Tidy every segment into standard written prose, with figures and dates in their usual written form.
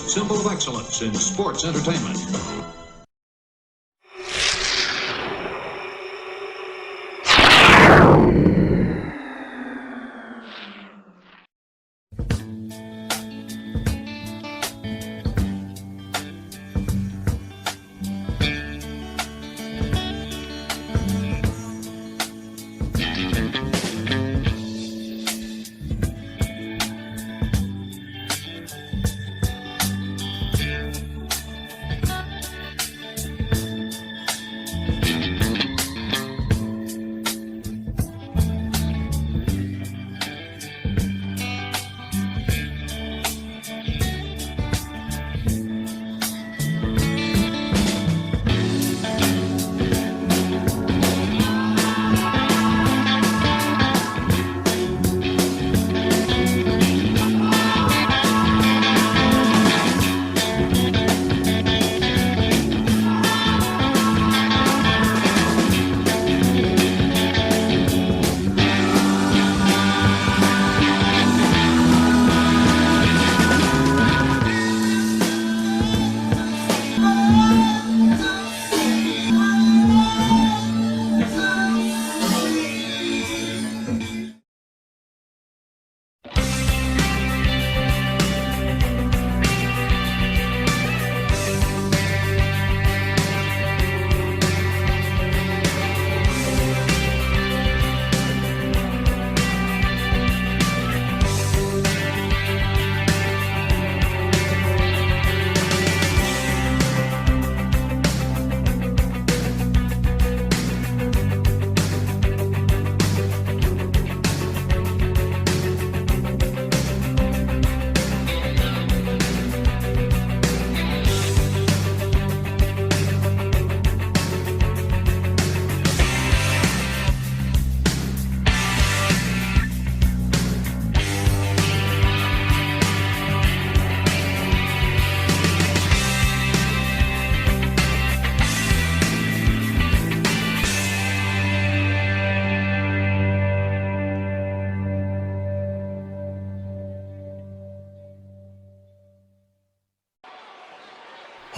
symbol of excellence in sports entertainment.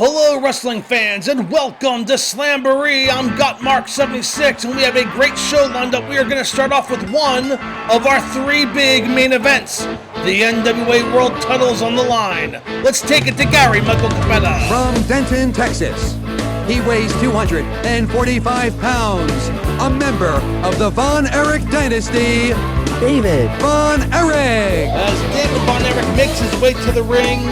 Hello wrestling fans and welcome to Slamboree. I'm Gotmark76 and we have a great show lined up. We are going to start off with one of our three big main events. The NWA World Title is on the line. Let's take it to Gary Michael Capetta. From Denton, Texas, he weighs 245 pounds. A member of the Von Erich dynasty, David Von Erich. As David Von Erich makes his way to the ring,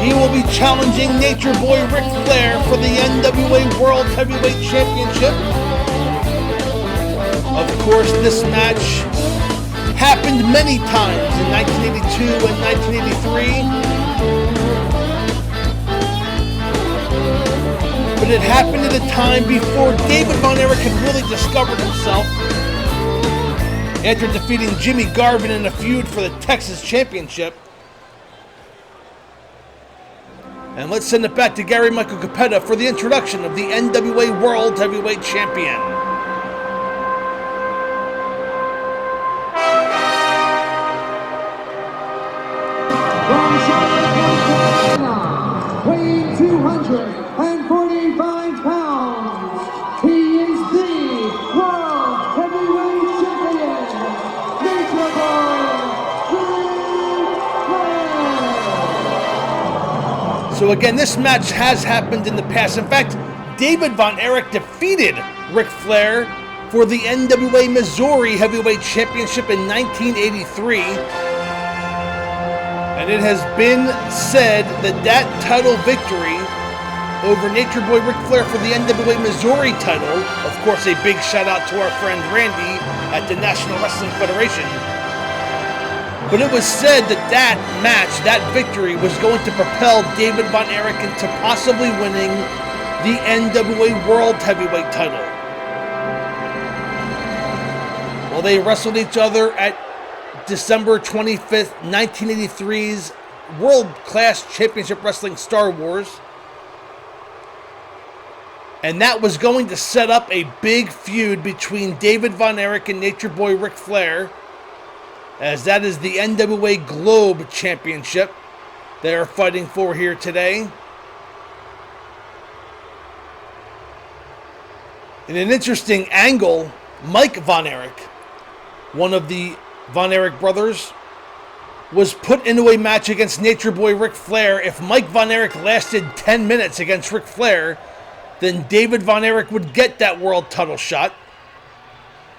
he will be challenging Nature Boy Ric Flair for the NWA World Heavyweight Championship. Of course, this match happened many times in 1982 and 1983. But it happened at a time before David Von Erich had really discovered himself after defeating Jimmy Garvin in a feud for the Texas Championship. And let's send it back to Gary Michael Capetta for the introduction of the NWA World Heavyweight Champion. From Charlotte, weighing 245 pounds, he is the World Heavyweight Champion, Nature Boy Ric Flair. So again, this match has happened in the past. In fact, David Von Erich defeated Ric Flair for the NWA Missouri Heavyweight Championship in 1983. And it has been said that that title victory over Nature Boy Ric Flair for the NWA Missouri title, of course a big shout out to our friend Randy at the National Wrestling Federation, but it was said that that match, that victory, was going to propel David Von Erich into possibly winning the NWA World Heavyweight title. Well, they wrestled each other at December 25th, 1983's World Class Championship Wrestling Star Wars. And that was going to set up a big feud between David Von Erich and Nature Boy Ric Flair, as that is the NWA Globe Championship. they are fighting for here today. In an interesting angle, Mike Von Erich, one of the Von Erich brothers, was put into a match against Nature Boy Ric Flair. If Mike Von Erich lasted 10 minutes against Ric Flair, then David Von Erich would get that world title shot.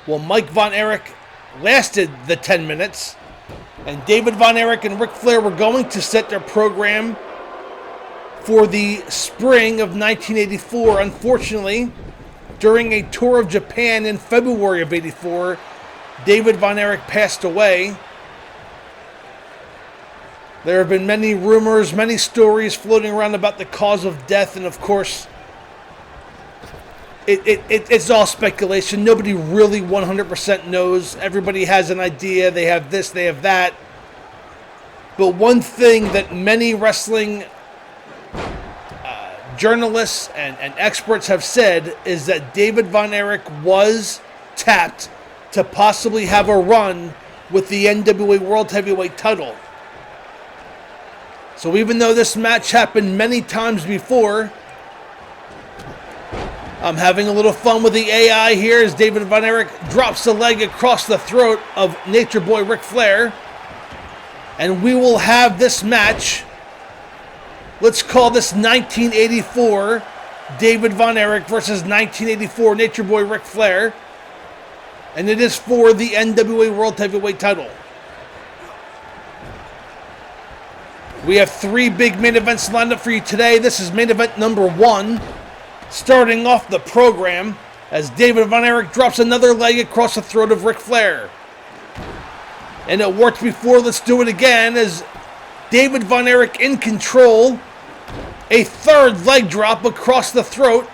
Well, Mike Von Erich lasted the 10 minutes, and David Von Erich and Ric Flair were going to set their program for the spring of 1984. Unfortunately, during a tour of Japan in February of '84, David Von Erich passed away. There have been many rumors, many stories floating around about the cause of death, and of course, it's all speculation. Nobody really 100% knows. Everybody has an idea. They have this, they have that. But one thing that many wrestling journalists and experts have said is that David Von Erich was tapped to possibly have a run with the NWA World Heavyweight Title. So even though this match happened many times before, I'm having a little fun with the AI here as David Von Erich drops the leg across the throat of Nature Boy Ric Flair. And we will have this match, let's call this 1984 David Von Erich versus 1984 Nature Boy Ric Flair. And it is for the NWA World Heavyweight Title. We have 3 big main events lined up for you today. This is main event number 1. Starting off the program as David Von Erich drops another leg across the throat of Ric Flair. And it worked before, let's do it again as David Von Erich in control. A third leg drop across the throat.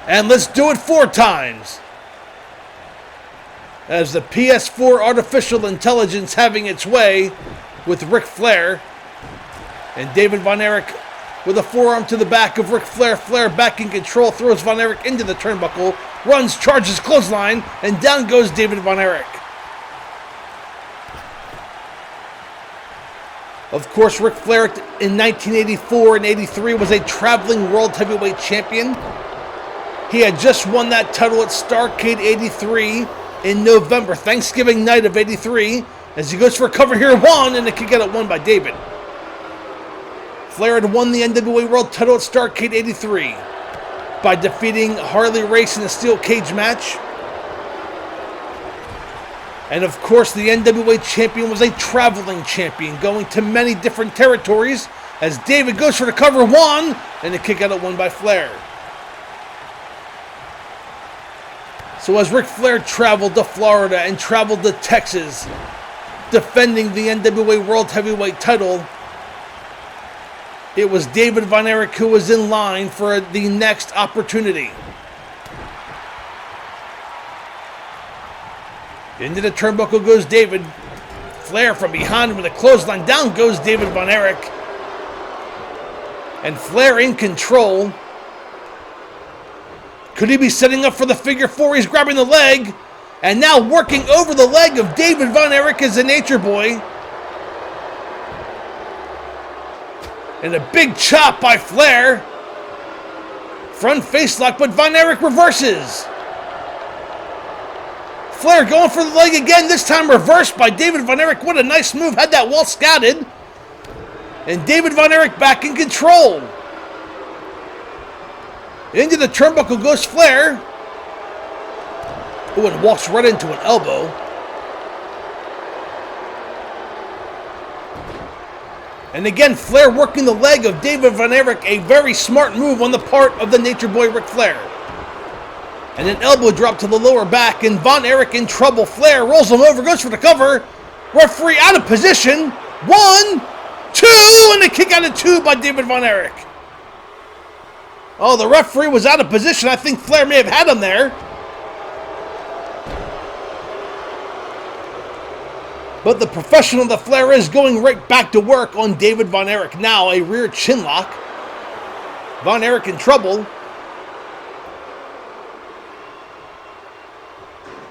And let's do it 4 times. As the PS4 artificial intelligence having its way with Ric Flair. And David Von Erich with a forearm to the back of Ric Flair. Flair back in control, throws Von Erich into the turnbuckle, runs, charges, clothesline, and down goes David Von Erich. Of course, Ric Flair in 1984 and 83 was a traveling world heavyweight champion. He had just won that title at Starrcade 83 in November, Thanksgiving night of 83, as he goes for a cover here, 1, and a kick out at 1 by David. Flair had won the NWA World Title at Starrcade 83 by defeating Harley Race in a steel cage match. And of course, the NWA champion was a traveling champion, going to many different territories, as David goes for the cover, 1, and a kick out at 1 by Flair. So as Ric Flair traveled to Florida and traveled to Texas, defending the NWA World Heavyweight Title, it was David Von Erich who was in line for the next opportunity. Into the turnbuckle goes David. Flair from behind with a clothesline. Down goes David Von Erich. And Flair in control. Could he be setting up for the figure 4? He's grabbing the leg. And now working over the leg of David Von Erich as the Nature Boy. And a big chop by Flair. Front face lock, but Von Erich reverses. Flair going for the leg again, this time reversed by David Von Erich. What a nice move, had that wall scouted. And David Von Erich back in control. Into the turnbuckle goes Flair. Oh, and walks right into an elbow. And again, Flair working the leg of David Von Erich. A very smart move on the part of the Nature Boy Ric Flair. And an elbow drop to the lower back, and Von Erich in trouble. Flair rolls him over, goes for the cover. Referee out of position. 1, 2, and a kick out of 2 by David Von Erich. Oh, the referee was out of position. I think Flair may have had him there. But the professional that Flair is going right back to work on David Von Erich. Now a rear chin lock. Von Erich in trouble.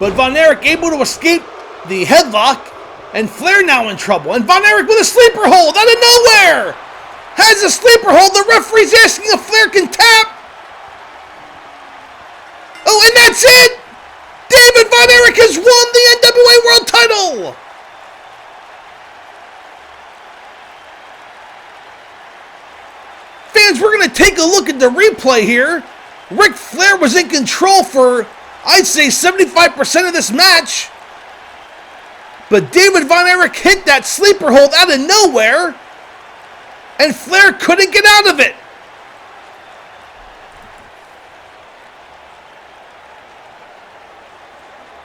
But Von Erich able to escape the headlock And Flair now in trouble. And Von Erich with a sleeper hold out of nowhere. Has a sleeper hold. The referee's asking if Flair can tap. Oh, and that's it. David Von Erich has won the NWA World Title. Fans, we're going to take a look at the replay here. Ric Flair was in control for, I'd say, 75% of this match. But David Von Erich hit that sleeper hold out of nowhere, and Flair couldn't get out of it.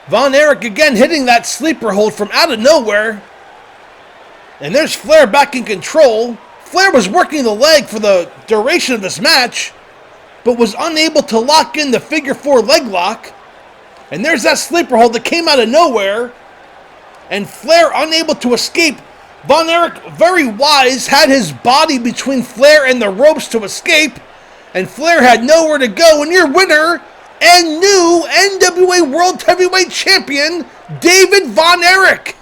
Von Erich again hitting that sleeper hold from out of nowhere. And there's Flair back in control. Flair was working the leg for the duration of this match, but was unable to lock in the figure 4 leg lock. And there's that sleeper hold that came out of nowhere. And Flair unable to escape. Von Erich, very wise, had his body between Flair and the ropes to escape. And Flair had nowhere to go. And your winner and new NWA World Heavyweight Champion, David Von Erich.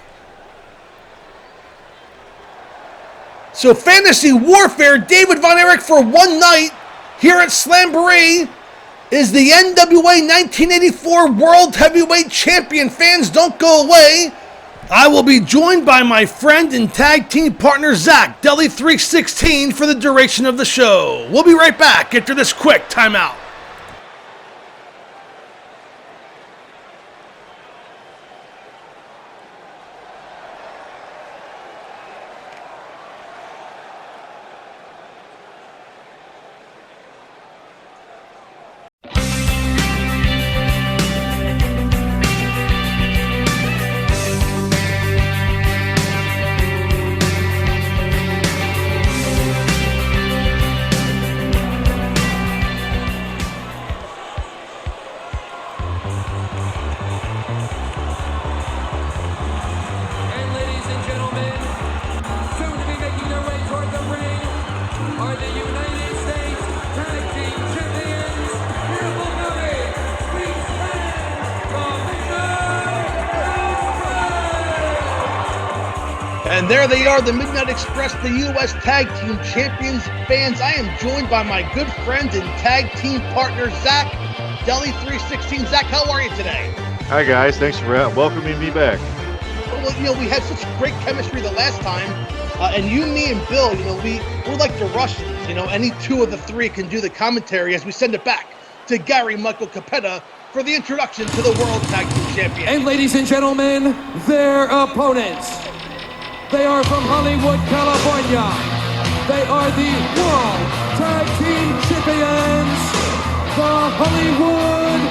So Fantasy Warfare, David Von Erich for one night here at Slamboree is the NWA 1984 World Heavyweight Champion. Fans, don't go away. I will be joined by my friend and tag team partner Zach, Deli316, for the duration of the show. We'll be right back after this quick timeout. And there they are, the Midnight Express, the U.S. Tag Team Champions. Fans, I am joined by my good friend and tag team partner, Zach, Deli316. Zach, how are you today? Hi, guys. Thanks for welcoming me back. Well, you know, we had such great chemistry the last time. And you, me, and Bill, you know, we're like the Russians. You know, any two of the three can do the commentary as we send it back to Gary Michael Capetta for the introduction to the World Tag Team Champions. And ladies and gentlemen, their opponents. They are from Hollywood, California. They are the World Tag Team Champions, the Hollywood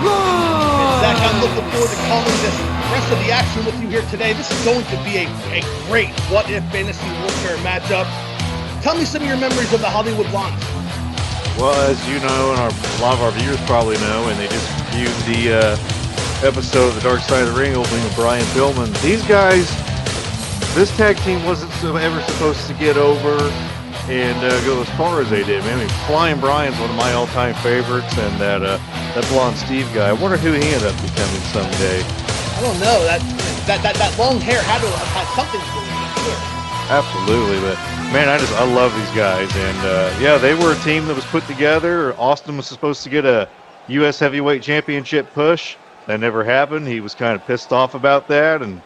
Rhodes. Zach, I'm looking forward to calling this rest of the action with you here today. This is going to be a great what-if fantasy warfare matchup. Tell me some of your memories of the Hollywood Blondes. Well, as you know, and a lot of our viewers probably know, and they just viewed the episode of The Dark Side of the Ring opening with Brian Pillman. These guys, this tag team wasn't ever supposed to get over and go as far as they did. I mean, Flying Brian's one of my all-time favorites, and that blonde Steve guy. I wonder who he ended up becoming someday. I don't know. That long hair had to have had something to do with it, sure. Absolutely, but man, I love these guys, and yeah, they were a team that was put together. Austin was supposed to get a U.S. Heavyweight Championship push. That never happened. He was kind of pissed off about that, and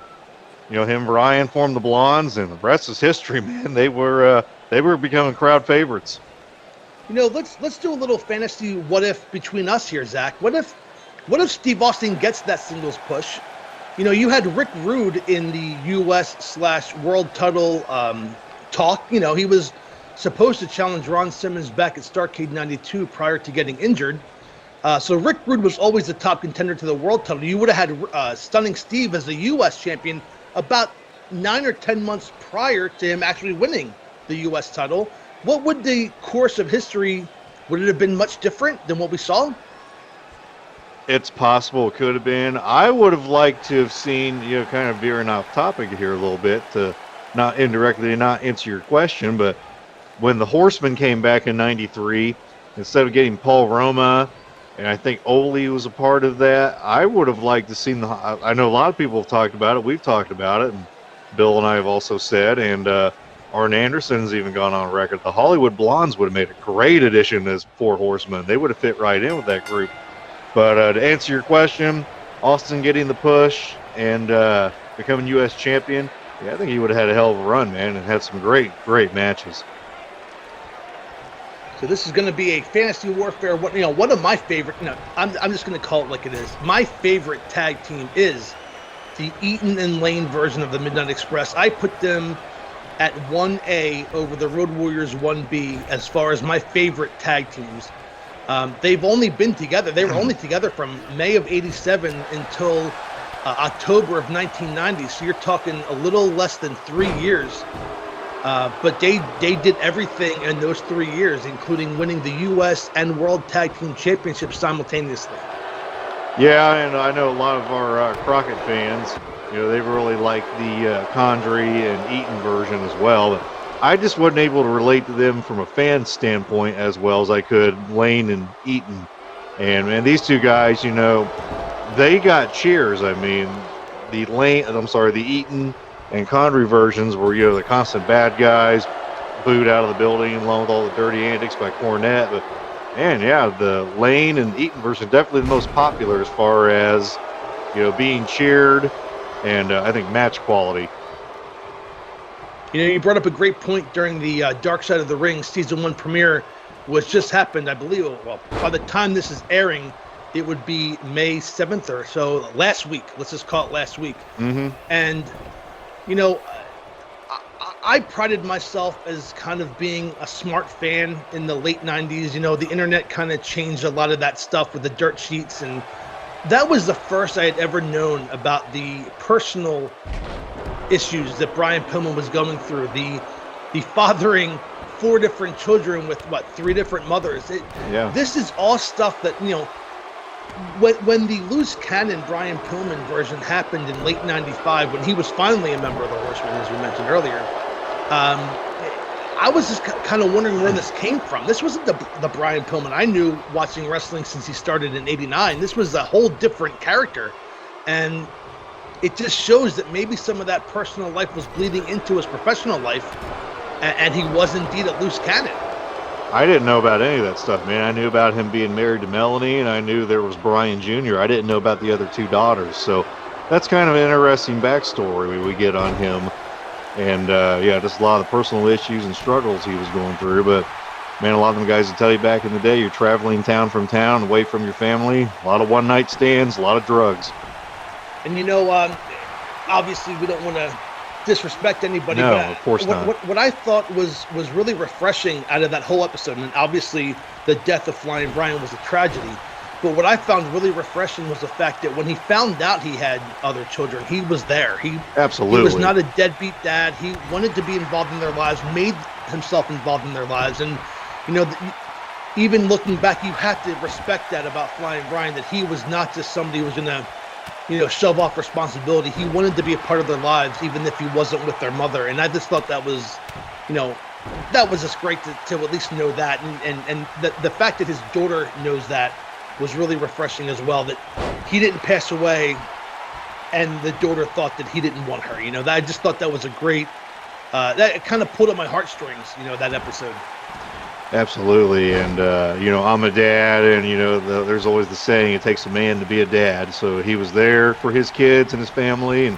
you know, him and Brian formed the Blondes, and the rest is history, man. They were becoming crowd favorites. You know, let's do a little fantasy what if between us here, Zach. What if Steve Austin gets that singles push? You know, you had Rick Rude in the U.S./World Title talk. You know, he was supposed to challenge Ron Simmons back at Starrcade 92 prior to getting injured. So Rick Rude was always the top contender to the World Title. You would have had Stunning Steve as the U.S. champion about 9 or 10 months prior to him actually winning the U.S. title. What would the course of history, would it have been much different than what we saw? It's possible it could have been. I would have liked to have seen, you know, kind of veering off topic here a little bit to not indirectly not answer your question, but when the Horsemen came back in 93, instead of getting Paul Roma, and I think Ole was a part of that, I would have liked to see I know a lot of people have talked about it. We've talked about it. And Bill and I have also said, and Arn Anderson's even gone on record. The Hollywood Blondes would have made a great addition as Four Horsemen. They would have fit right in with that group. But to answer your question, Austin getting the push and becoming U.S. champion, yeah, I think he would have had a hell of a run, man, and had some great matches. So this is going to be a fantasy warfare. One of my favorite. I'm just going to call it like it is. My favorite tag team is the Eaton and Lane version of the Midnight Express. I put them at 1A over the Road Warriors 1B as far as my favorite tag teams. They've only been together. They were only together from May of '87 until October of 1990. So you're talking a little less than 3 years. But they did everything in those 3 years, including winning the U.S. and World Tag Team Championships simultaneously. Yeah, and I know a lot of our Crockett fans, they really like the Condrey and Eaton version as well. But I just wasn't able to relate to them from a fan standpoint as well as I could Lane and Eaton. And man, these two guys, they got cheers. I mean, the Eaton and Condrey versions were, the constant bad guys, booed out of the building along with all the dirty antics by Cornette. But man, yeah, the Lane and Eaton version definitely the most popular as far as, being cheered and I think match quality. You brought up a great point during the Dark Side of the Ring Season 1 premiere, which just happened, I believe, well, by the time this is airing, it would be May 7th or so, last week. Let's just call it last week. Mm-hmm. And, I prided myself as kind of being a smart fan in the late 90s. The internet kind of changed a lot of that stuff with the dirt sheets, and that was the first I had ever known about the personal issues that Brian Pillman was going through. The fathering 4 different children with 3 different mothers. This is all stuff that, when the loose cannon Brian Pillman version happened in late 95, when he was finally a member of the Horsemen, as we mentioned earlier, I was just kind of wondering where this came from. This wasn't the Brian Pillman I knew watching wrestling since he started in '89. This was a whole different character. And it just shows that maybe some of that personal life was bleeding into his professional life, and he was indeed a loose cannon. I didn't know about any of that stuff, man. I knew about him being married to Melanie, and I knew there was Brian Jr. I didn't know about the other 2 daughters. So that's kind of an interesting backstory we get on him. And, just a lot of the personal issues and struggles he was going through. But, man, a lot of them guys will tell you back in the day, you're traveling town from town, away from your family, a lot of one-night stands, a lot of drugs. And, obviously we don't want to disrespect anybody. No, but of course not. What I thought was really refreshing out of that whole episode, and obviously the death of Flying Brian was a tragedy, but what I found really refreshing was the fact that when he found out he had other children, he was there. Absolutely. He was not a deadbeat dad. He wanted to be involved in their lives, made himself involved in their lives. And, even looking back, you have to respect that about Flying Brian, that he was not just somebody who was going to, shove off responsibility. He wanted to be a part of their lives, even if he wasn't with their mother. And I just thought that was, that was just great to at least know that. And the fact that his daughter knows that was really refreshing as well, that he didn't pass away and the daughter thought that he didn't want her. I just thought that was a great, that kind of pulled at my heartstrings, that episode. Absolutely. And, I'm a dad, and, there's always the saying, it takes a man to be a dad. So he was there for his kids and his family, and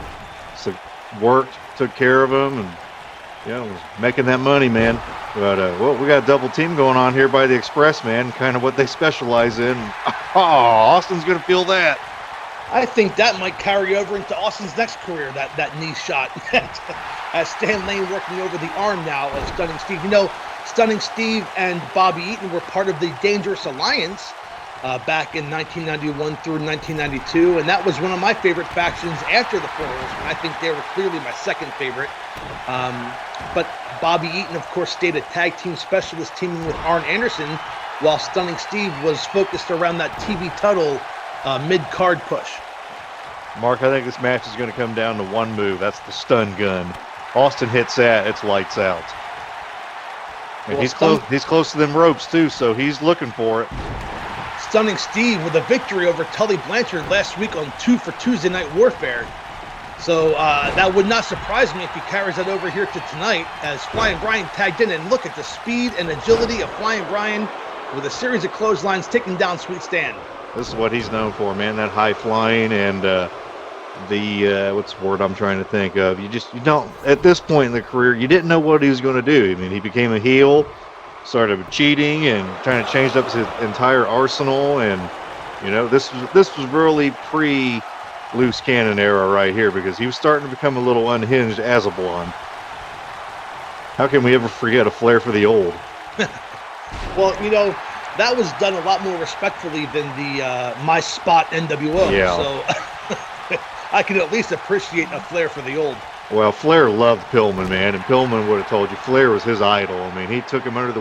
so worked, took care of them, and, was making that money, man. But, we got a double team going on here by the Express, man, kind of what they specialize in. Oh, Austin's going to feel that. I think that might carry over into Austin's next career, that knee shot. As Stan Lane working over the arm now of Stunning Steve. Stunning Steve and Bobby Eaton were part of the Dangerous Alliance back in 1991 through 1992, and that was one of my favorite factions after the Four Horsemen. I think they were clearly my second favorite. But Bobby Eaton, of course, stayed a tag team specialist teaming with Arn Anderson, while Stunning Steve was focused around that TV title mid-card push. Mark, I think this match is going to come down to one move. That's the stun gun. Austin hits that, it's lights out. And well, he's close to them ropes, too, so he's looking for it. Stunning Steve with a victory over Tully Blanchard last week on 2 for Tuesday Night Warfare. So that would not surprise me if he carries that over here to tonight, as Flying Brian tagged in. And look at the speed and agility of Flying Brian with a series of clotheslines taking down Sweet Stan. This is what he's known for, man, that high flying and what's the word I'm trying to think of? You don't, at this point in the career, you didn't know what he was going to do. I mean, he became a heel, started cheating and trying to change up his entire arsenal. And, you know, this was really pre-loose cannon era right here, because he was starting to become a little unhinged as a blonde. How can we ever forget a flair for the old? Well, you know, that was done a lot more respectfully than the My Spot NWO. Yeah. So I can at least appreciate a flair for the old. Well, Flair loved Pillman, man, and Pillman would have told you Flair was his idol. I mean, he took him under the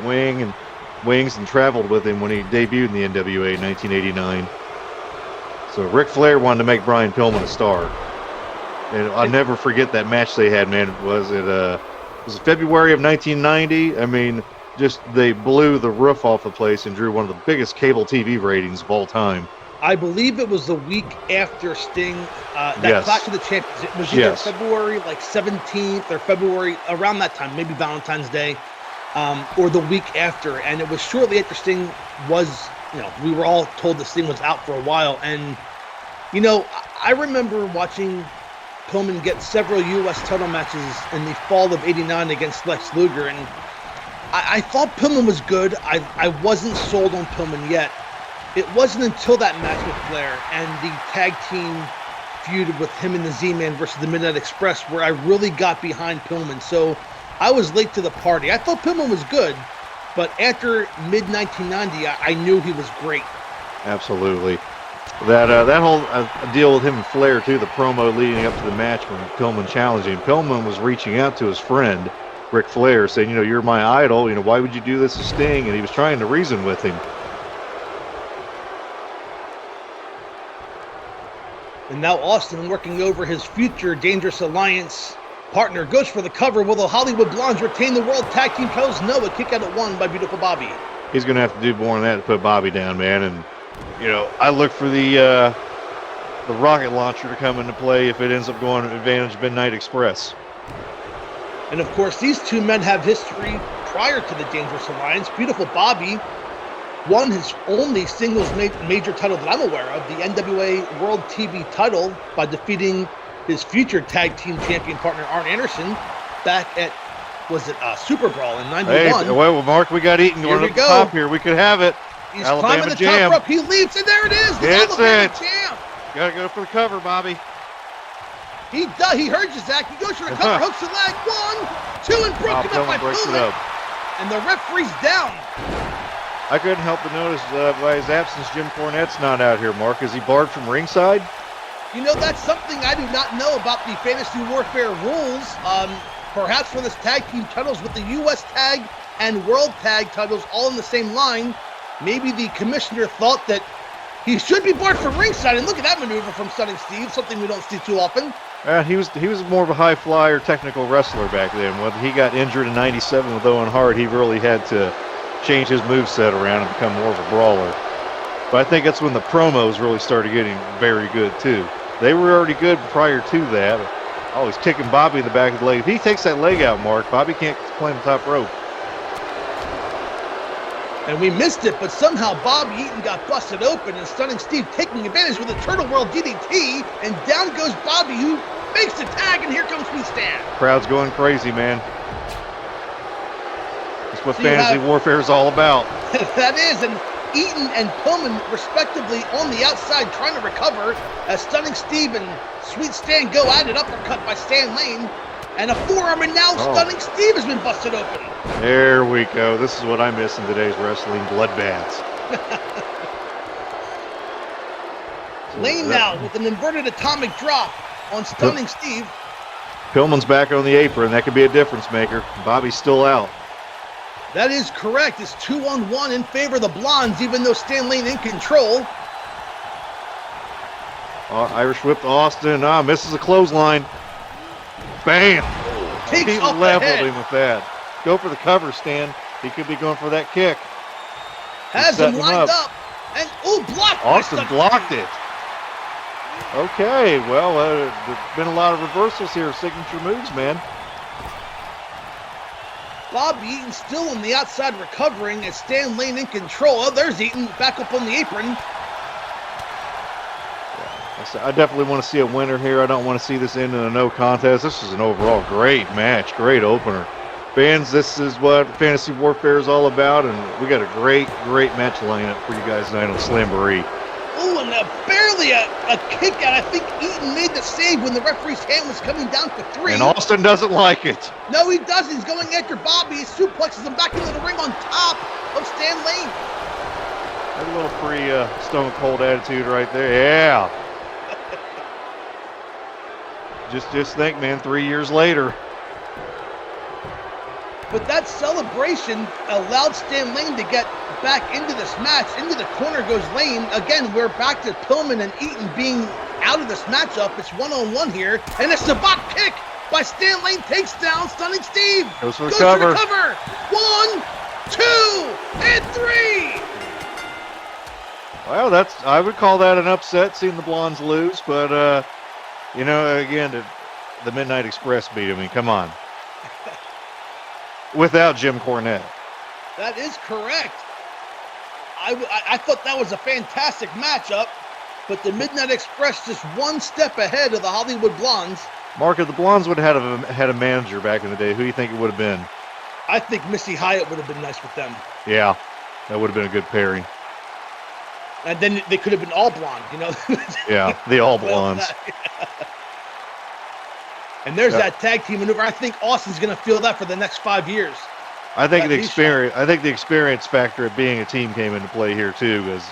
wings and traveled with him when he debuted in the NWA in 1989. So Ric Flair wanted to make Brian Pillman a star. And I'll never forget that match they had, man. Was it February of 1990? I mean, just they blew the roof off the place and drew one of the biggest cable TV ratings of all time. I believe it was the week after Sting, Yes. Clash of the Champions. It was either Yes. February like 17th or February, around that time, maybe Valentine's Day, or the week after. And it was shortly after Sting was, you know, we were all told that Sting was out for a while. And, you know, I remember watching Pillman get several U.S. title matches in the fall of '89 against Lex Luger. And I thought Pillman was good. I wasn't sold on Pillman yet. It wasn't until that match with Flair and the tag team feud with him and the Z-Man versus the Midnight Express where I really got behind Pillman. So I was late to the party. I thought Pillman was good, but after mid-1990, I knew he was great. Absolutely. That whole deal with him and Flair, too, the promo leading up to the match when Pillman challenged him. Pillman was reaching out to his friend, Ric Flair, saying, you know, you're my idol. You know, why would you do this to Sting? And he was trying to reason with him. And now Austin, working over his future Dangerous Alliance partner, goes for the cover. Will the Hollywood Blondes retain the World Tag Team titles? No, a kick out at one by Beautiful Bobby. He's going to have to do more than that to put Bobby down, man. And, you know, I look for the rocket launcher to come into play if it ends up going to advantage Midnight Express. And of course, these two men have history prior to the Dangerous Alliance. Beautiful Bobby won his only singles major title that I'm aware of, the NWA World TV title, by defeating his future tag team champion partner Arn Anderson back at, was it Super Brawl in '91. Hey, well, Mark, we got Eaton going to the top here. We could have it. He's Alabama climbing the Jam. top rope. He leaps, and there it is. The It's Alabama it. Jam. Got to go for the cover, Bobby. He does. He heard you, Zach. He goes for the cover, hooks the leg. 1, 2, and broken up by Pillman breaks it Pillman. up. And the referee's down. I couldn't help but notice by his absence, Jim Cornette's not out here, Mark. Is he barred from ringside? You know, that's something I do not know about the Fantasy Warfare rules. Perhaps for this tag team titles with the U.S. tag and World tag titles all in the same line, maybe the commissioner thought that he should be barred from ringside. And look at that maneuver from Stunning Steve, something we don't see too often. He was more of a high flyer, technical wrestler back then. When he got injured in '97 with Owen Hart, he really had to change his moveset around and become more of a brawler. But I think that's when the promos really started getting very good too. They were already good prior to that. Oh, he's kicking Bobby in the back of the leg. If he takes that leg out, Mark, Bobby can't climb the top rope. And we missed it, but somehow Bobby Eaton got busted open, and Stunning Steve taking advantage with a Turtle World DDT, and down goes Bobby, who makes the tag, and here comes Sweet Stan. Crowd's going crazy, man. That's what So you fantasy have- warfare is all about. That is, and Eaton and Pillman, respectively, on the outside trying to recover as Stunning Steve and Sweet Stan go at it, uppercut by Stan Lane, and a forearm, and now Stunning Steve has been busted open. There we go. This is what I miss in today's wrestling, bloodbaths. Lane now with an inverted atomic drop on Stunning Steve. Pillman's back on the apron. That could be a difference maker. Bobby's still out. That is correct. It's 2-on-1 in favor of the Blondes, even though Stan Lane in control. Irish whip to Austin. Misses a clothesline. Bam! Takes He off the leveled head. him with that. Go for the cover, Stan. He could be going for that kick. Has him setting him lined up. up. And, blocked by Austin Stunning blocked Steve. it. Okay, well, there's been a lot of reversals here, signature moves, man. Bobby Eaton still on the outside recovering as Stan Lane in control. Oh, there's Eaton back up on the apron. I definitely want to see a winner here. I don't want to see this end in a no contest. This is an overall great match, great opener. Fans, this is what Fantasy Warfare is all about, and we got a great match lineup for you guys tonight on Slamboree. Oh, and barely a kick out. I think Eaton made the save when the referee's hand was coming down for 3. And Austin doesn't like it. No, he doesn't. He's going after Bobby. He suplexes him back into the ring on top of Stan Lane. That's a little Stone Cold attitude right there. Yeah. Just think, man, 3 years later. But that celebration allowed Stan Lane to get back into this match. Into the corner goes Lane. Again, we're back to Pillman and Eaton being out of this matchup. It's one-on-one here. And a Sabat kick by Stan Lane takes down Stunning Steve. Goes for the cover. 1, 2, and 3. Well, I would call that an upset, seeing the Blondes lose. But, you know, again, the Midnight Express beat. I mean, come on. Without Jim Cornette. That is correct. I thought that was a fantastic matchup, but the Midnight Express just one step ahead of the Hollywood Blondes. Mark, if the Blondes would have had a manager back in the day, who do you think it would have been? I think Missy Hyatt would have been nice with them. Yeah, that would have been a good pairing. And then they could have been all blonde, you know? Yeah, the all Blondes. And there's that tag team maneuver. I think Austin's going to feel that for the next 5 years. I think the experience factor of being a team came into play here too, because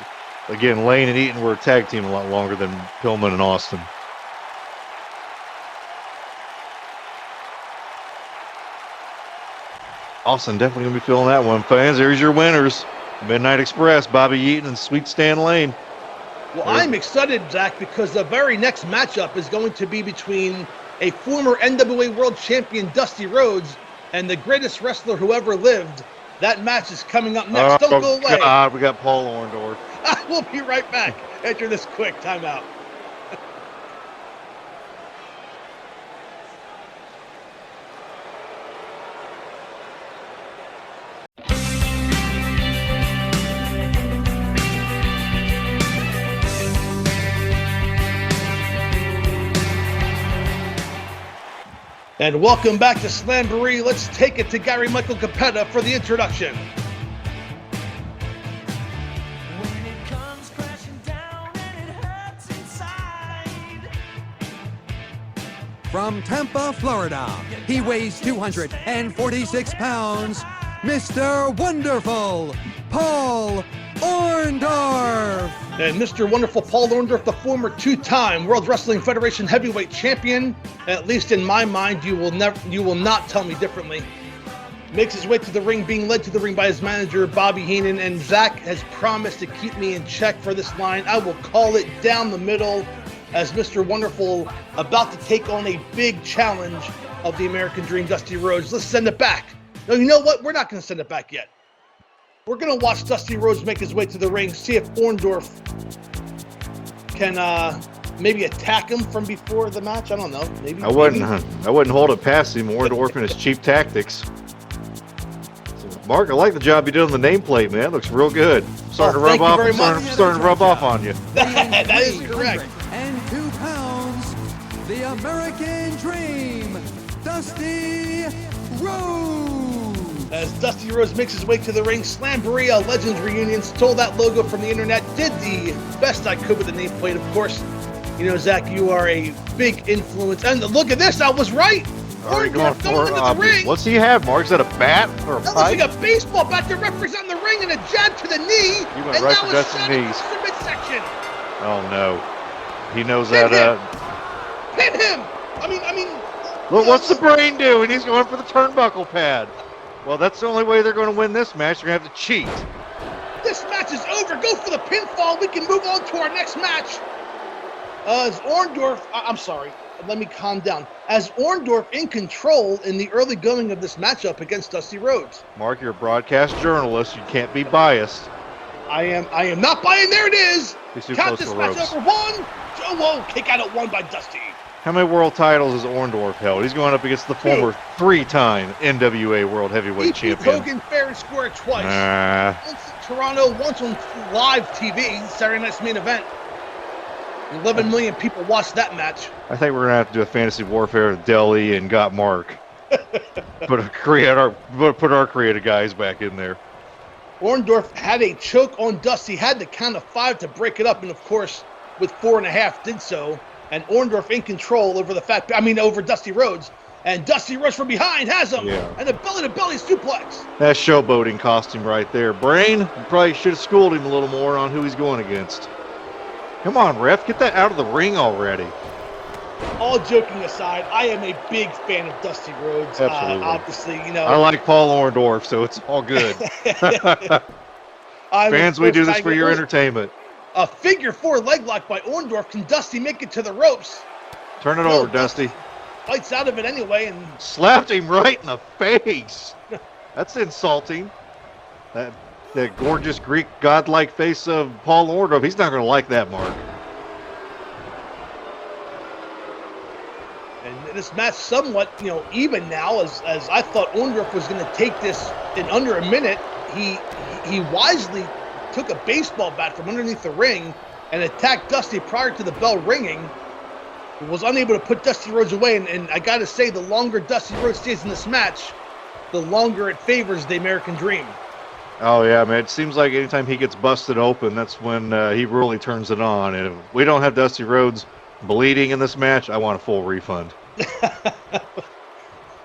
again, Lane and Eaton were a tag team a lot longer than Pillman and Austin. Austin definitely gonna be feeling that one, fans. There's your winners: Midnight Express, Bobby Eaton, and Sweet Stan Lane. Well, I'm excited, Zach, because the very next matchup is going to be between a former NWA World Champion, Dusty Rhodes, and the greatest wrestler who ever lived. That match is coming up next. Don't go away. God, we got Paul Orndorff. We'll be right back after this quick timeout. And welcome back to Slamboree. Let's take it to Gary Michael Capetta for the introduction. When it comes crashing down and it hurts inside. From Tampa, Florida, he weighs 246 pounds, Mr. Wonderful, Paul Orndorff. And Mr. Wonderful Paul Orndorff, the former two-time World Wrestling Federation heavyweight champion, at least in my mind, you will not tell me differently. Makes his way to the ring, being led to the ring by his manager, Bobby Heenan, and Zach has promised to keep me in check for this line. I will call it down the middle as Mr. Wonderful about to take on a big challenge of the American Dream, Dusty Rhodes. Let's send it back. No, you know what? We're not going to send it back yet. We're going to watch Dusty Rhodes make his way to the ring, see if Orndorff can maybe attack him from before the match. I don't know. Maybe I wouldn't hold it past him. Orndorff and his cheap tactics. So, Mark, I like the job you did on the nameplate, man. It looks real good. Starting to rub off on you. That is correct. 2 pounds, the American Dream, Dusty Rhodes. As Dusty Rhodes makes his way to the ring, Slamboree, a Legends reunion, stole that logo from the internet, did the best I could with the nameplate, of course. You know, Zach, you are a big influence. And look at this, I was right. Orndorff going into the ring. What's he have, Mark? Is that a bat or a That pipe? looks like a baseball bat to represent the ring and a jab to the knee. You went right for Dustin's knees. To the midsection. Oh, no. He knows Pin that. him. Pin him. I mean. Look, what's the brain doing? He's going for the turnbuckle pad. Well, that's the only way they're going to win this match. They're going to have to cheat. This match is over. Go for the pinfall. We can move on to our next match. As Orndorff, I'm sorry, let me calm down. As Orndorff in control in the early going of this matchup against Dusty Rhodes. Mark, you're a broadcast journalist. You can't be biased. I am not buying. There it is. He's too Count close this to match ropes. over. 1, whoa, kick out at 1 by Dusty. How many world titles has Orndorff held? He's going up against the former 3-time NWA World Heavyweight He beat Champion. Hogan fair and square twice. Nah. Once in Toronto, once on live TV, Saturday Night's Main Event. 11 million people watched that match. I think we're going to have to do a fantasy warfare with Deli and Gotmark. put our creative guys back in there. Orndorff had a choke on Dusty, had the count of 5 to break it up, and of course, with 4.5 did so. And Orndorff in control over over Dusty Rhodes. And Dusty Rhodes from behind has him. Yeah. And a belly-to-belly suplex. That showboating cost him right there. Brain, you probably should have schooled him a little more on who he's going against. Come on, ref, get that out of the ring already. All joking aside, I am a big fan of Dusty Rhodes. Absolutely. Obviously, I like Paul Orndorff, so it's all good. Fans, we do this for your entertainment. A figure 4 leg lock by Orndorff. Can Dusty make it to the ropes? Turn it over, Dusty. Fights out of it anyway, and slapped him right in the face. That's insulting. That gorgeous Greek godlike face of Paul Orndorff, he's not going to like that, Mark. And this match somewhat, even now, as I thought Orndorff was going to take this in under a minute. He wisely took a baseball bat from underneath the ring and attacked Dusty prior to the bell ringing. He was unable to put Dusty Rhodes away, and I got to say, the longer Dusty Rhodes stays in this match, the longer it favors the American Dream. Oh, yeah, man. It seems like anytime he gets busted open, that's when he really turns it on. And if we don't have Dusty Rhodes bleeding in this match, I want a full refund.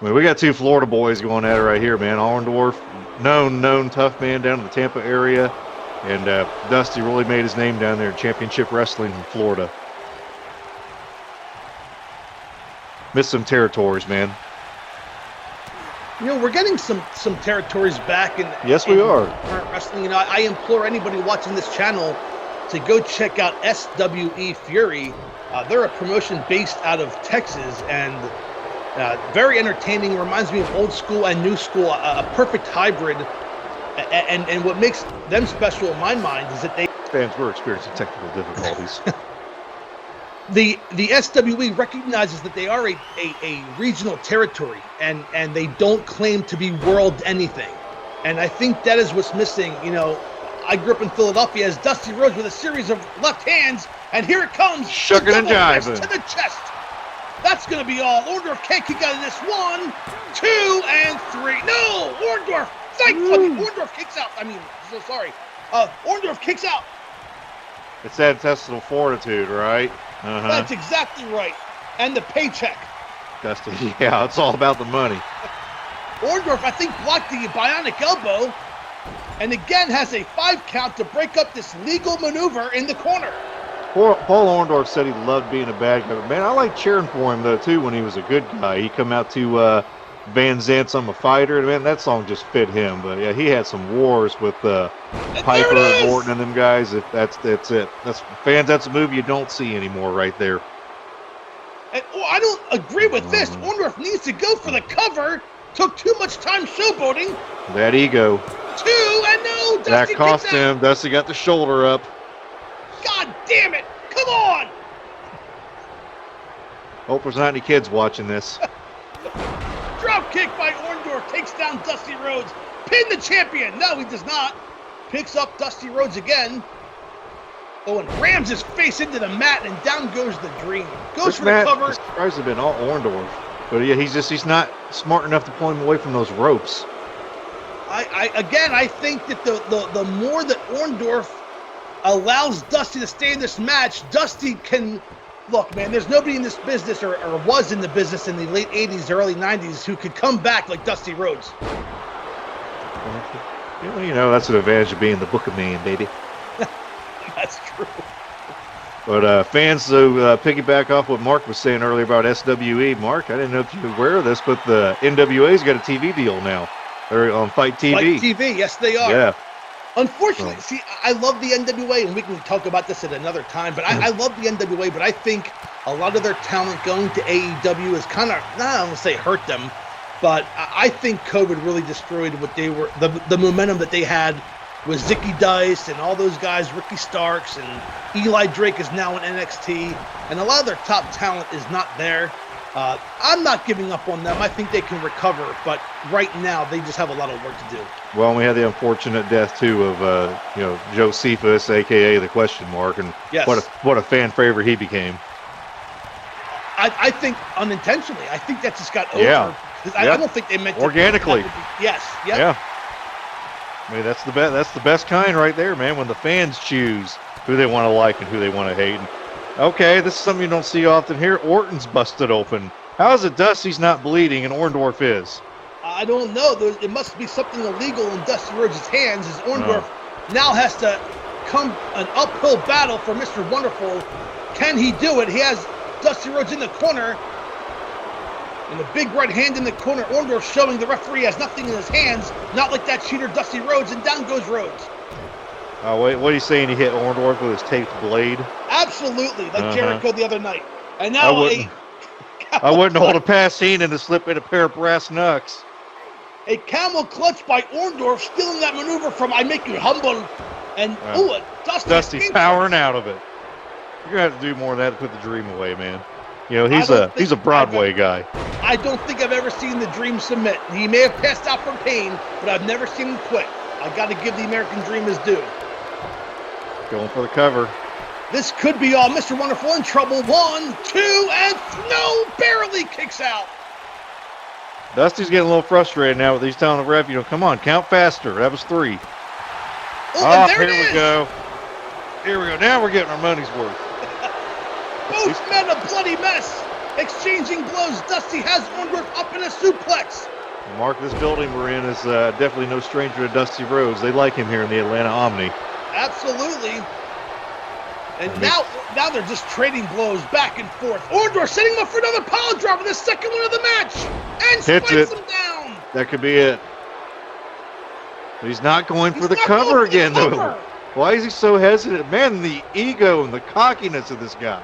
We got 2 Florida boys going at it right here, man. Orndorff, known tough man down in the Tampa area. And Dusty really made his name down there in championship wrestling in Florida. Missed some territories, man. We're getting some territories back. Yes, we are. Current wrestling. I implore anybody watching this channel to go check out SWE Fury. They're a promotion based out of Texas, and very entertaining. Reminds me of old school and new school, a perfect hybrid. And what makes them special in my mind is that they... Fans, we're experiencing technical difficulties. The SWE recognizes that they are a regional territory, and they don't claim to be world anything. And I think that is what's missing. I grew up in Philadelphia as Dusty Rhodes with a series of left hands, and here it comes. Shucking and jiving. To the chest. That's going to be all. Orndorff can't kick out of this. 1, 2, and 3. No! Orndorff! Orndorff kicks out. So sorry. Orndorff kicks out. It's that intestinal fortitude, right? Uh-huh. That's exactly right. And the paycheck. Dusty, yeah, it's all about the money. Orndorff, I think, blocked the bionic elbow, and again has a 5 count to break up this legal maneuver in the corner. Paul Orndorff said he loved being a bad guy. But man, I like cheering for him, though, too, when he was a good guy. He come out to Van Zant's I'm a Fighter. Man, that song just fit him. But, yeah, he had some wars with Piper and Morton and them guys. That's it. Fans, that's a move you don't see anymore right there. And I don't agree with this. Orndorff needs to go for the cover. Took too much time showboating. That ego. 2, and no, Dusty that cost kicks him. out. Dusty got the shoulder up. God damn it. Come on. Hope there's not any kids watching this. Drop kick by Orndorff takes down Dusty Rhodes. Pin the champion. No, he does not. Picks up Dusty Rhodes again. Oh, and rams his face into the mat, and down goes the Dream. Goes for the cover. This price has been all Orndorff. But yeah, he's not smart enough to pull him away from those ropes. I think that the more that Orndorff allows Dusty to stay in this match, Dusty can... Look, man, there's nobody in this business or was in the business in the late 80s, early 90s who could come back like Dusty Rhodes. That's an advantage of being the Book of Man, baby. That's true. But fans, so piggyback off what Mark was saying earlier about SWE. Mark, I didn't know if you were aware of this, but the NWA's got a TV deal now. They're on Fight TV. Fight TV, yes, they are. Yeah. Unfortunately, see, I love the NWA, and we can talk about this at another time, but I love the NWA, but I think a lot of their talent going to AEW is kind of, I don't want to say hurt them, but I think COVID really destroyed what they were, the momentum that they had with Zicky Dice and all those guys, Ricky Starks, and Eli Drake is now in NXT, and a lot of their top talent is not there. I'm not giving up on them. I think they can recover, but right now they just have a lot of work to do. Well, we had the unfortunate death too of Joe Cephas, aka the question mark, and Yes. what a fan favorite he became. I think unintentionally. I think that just got over. Yeah. 'Cause Yeah. I don't think they meant Organically. Yes. Yep. Yeah. I mean, that's the best kind right there, man, when the fans choose who they want to like and who they want to hate. And, okay, this is something you don't see often here. Orton's busted open. How is it Dusty's not bleeding and Orndorff is? I don't know. It must be something illegal in Dusty Rhodes' hands, as Orndorff now has to come an uphill battle for Mr. Wonderful. Can he do it? He has Dusty Rhodes in the corner, and the big right hand in the corner. Orndorff showing the referee has nothing in his hands, not like that cheater Dusty Rhodes, and down goes Rhodes. Wait, what are you saying? He hit Orndorff with his taped blade? Absolutely, like Jericho the other night. And I now wouldn't hold a pass in and to slip in a pair of brass knucks. a camel clutch by Orndorff, stealing that maneuver from I Make You Humble. And, Dusty's powering out of it. You're going to have to do more of that to put the dream away, man. You know, he's a Broadway guy. I don't think I've ever seen the Dream submit. He may have passed out from pain, but I've never seen him quit. I got to give the American Dream his due. Going for the cover. This could be all. Mr. Wonderful in trouble. 1, 2, and no, barely kicks out. Dusty's getting a little frustrated now with these telling the ref, come on, count faster. That was 3. And there here it is. we go. Here we go. Now we're getting our money's worth. Both men a bloody mess. Exchanging blows. Dusty has Orndorff up in a suplex. Mark, this building we're in is definitely no stranger to Dusty Rhodes. They like him here in the Atlanta Omni. Absolutely. And now they're just trading blows back and forth. Orndorff setting him up for another pile driver, the second one of the match. And Hits spikes it. him down. That could be it. But he's not going for He's the not cover going for the again, though. cover. Why is he so hesitant? Man, the ego and the cockiness of this guy.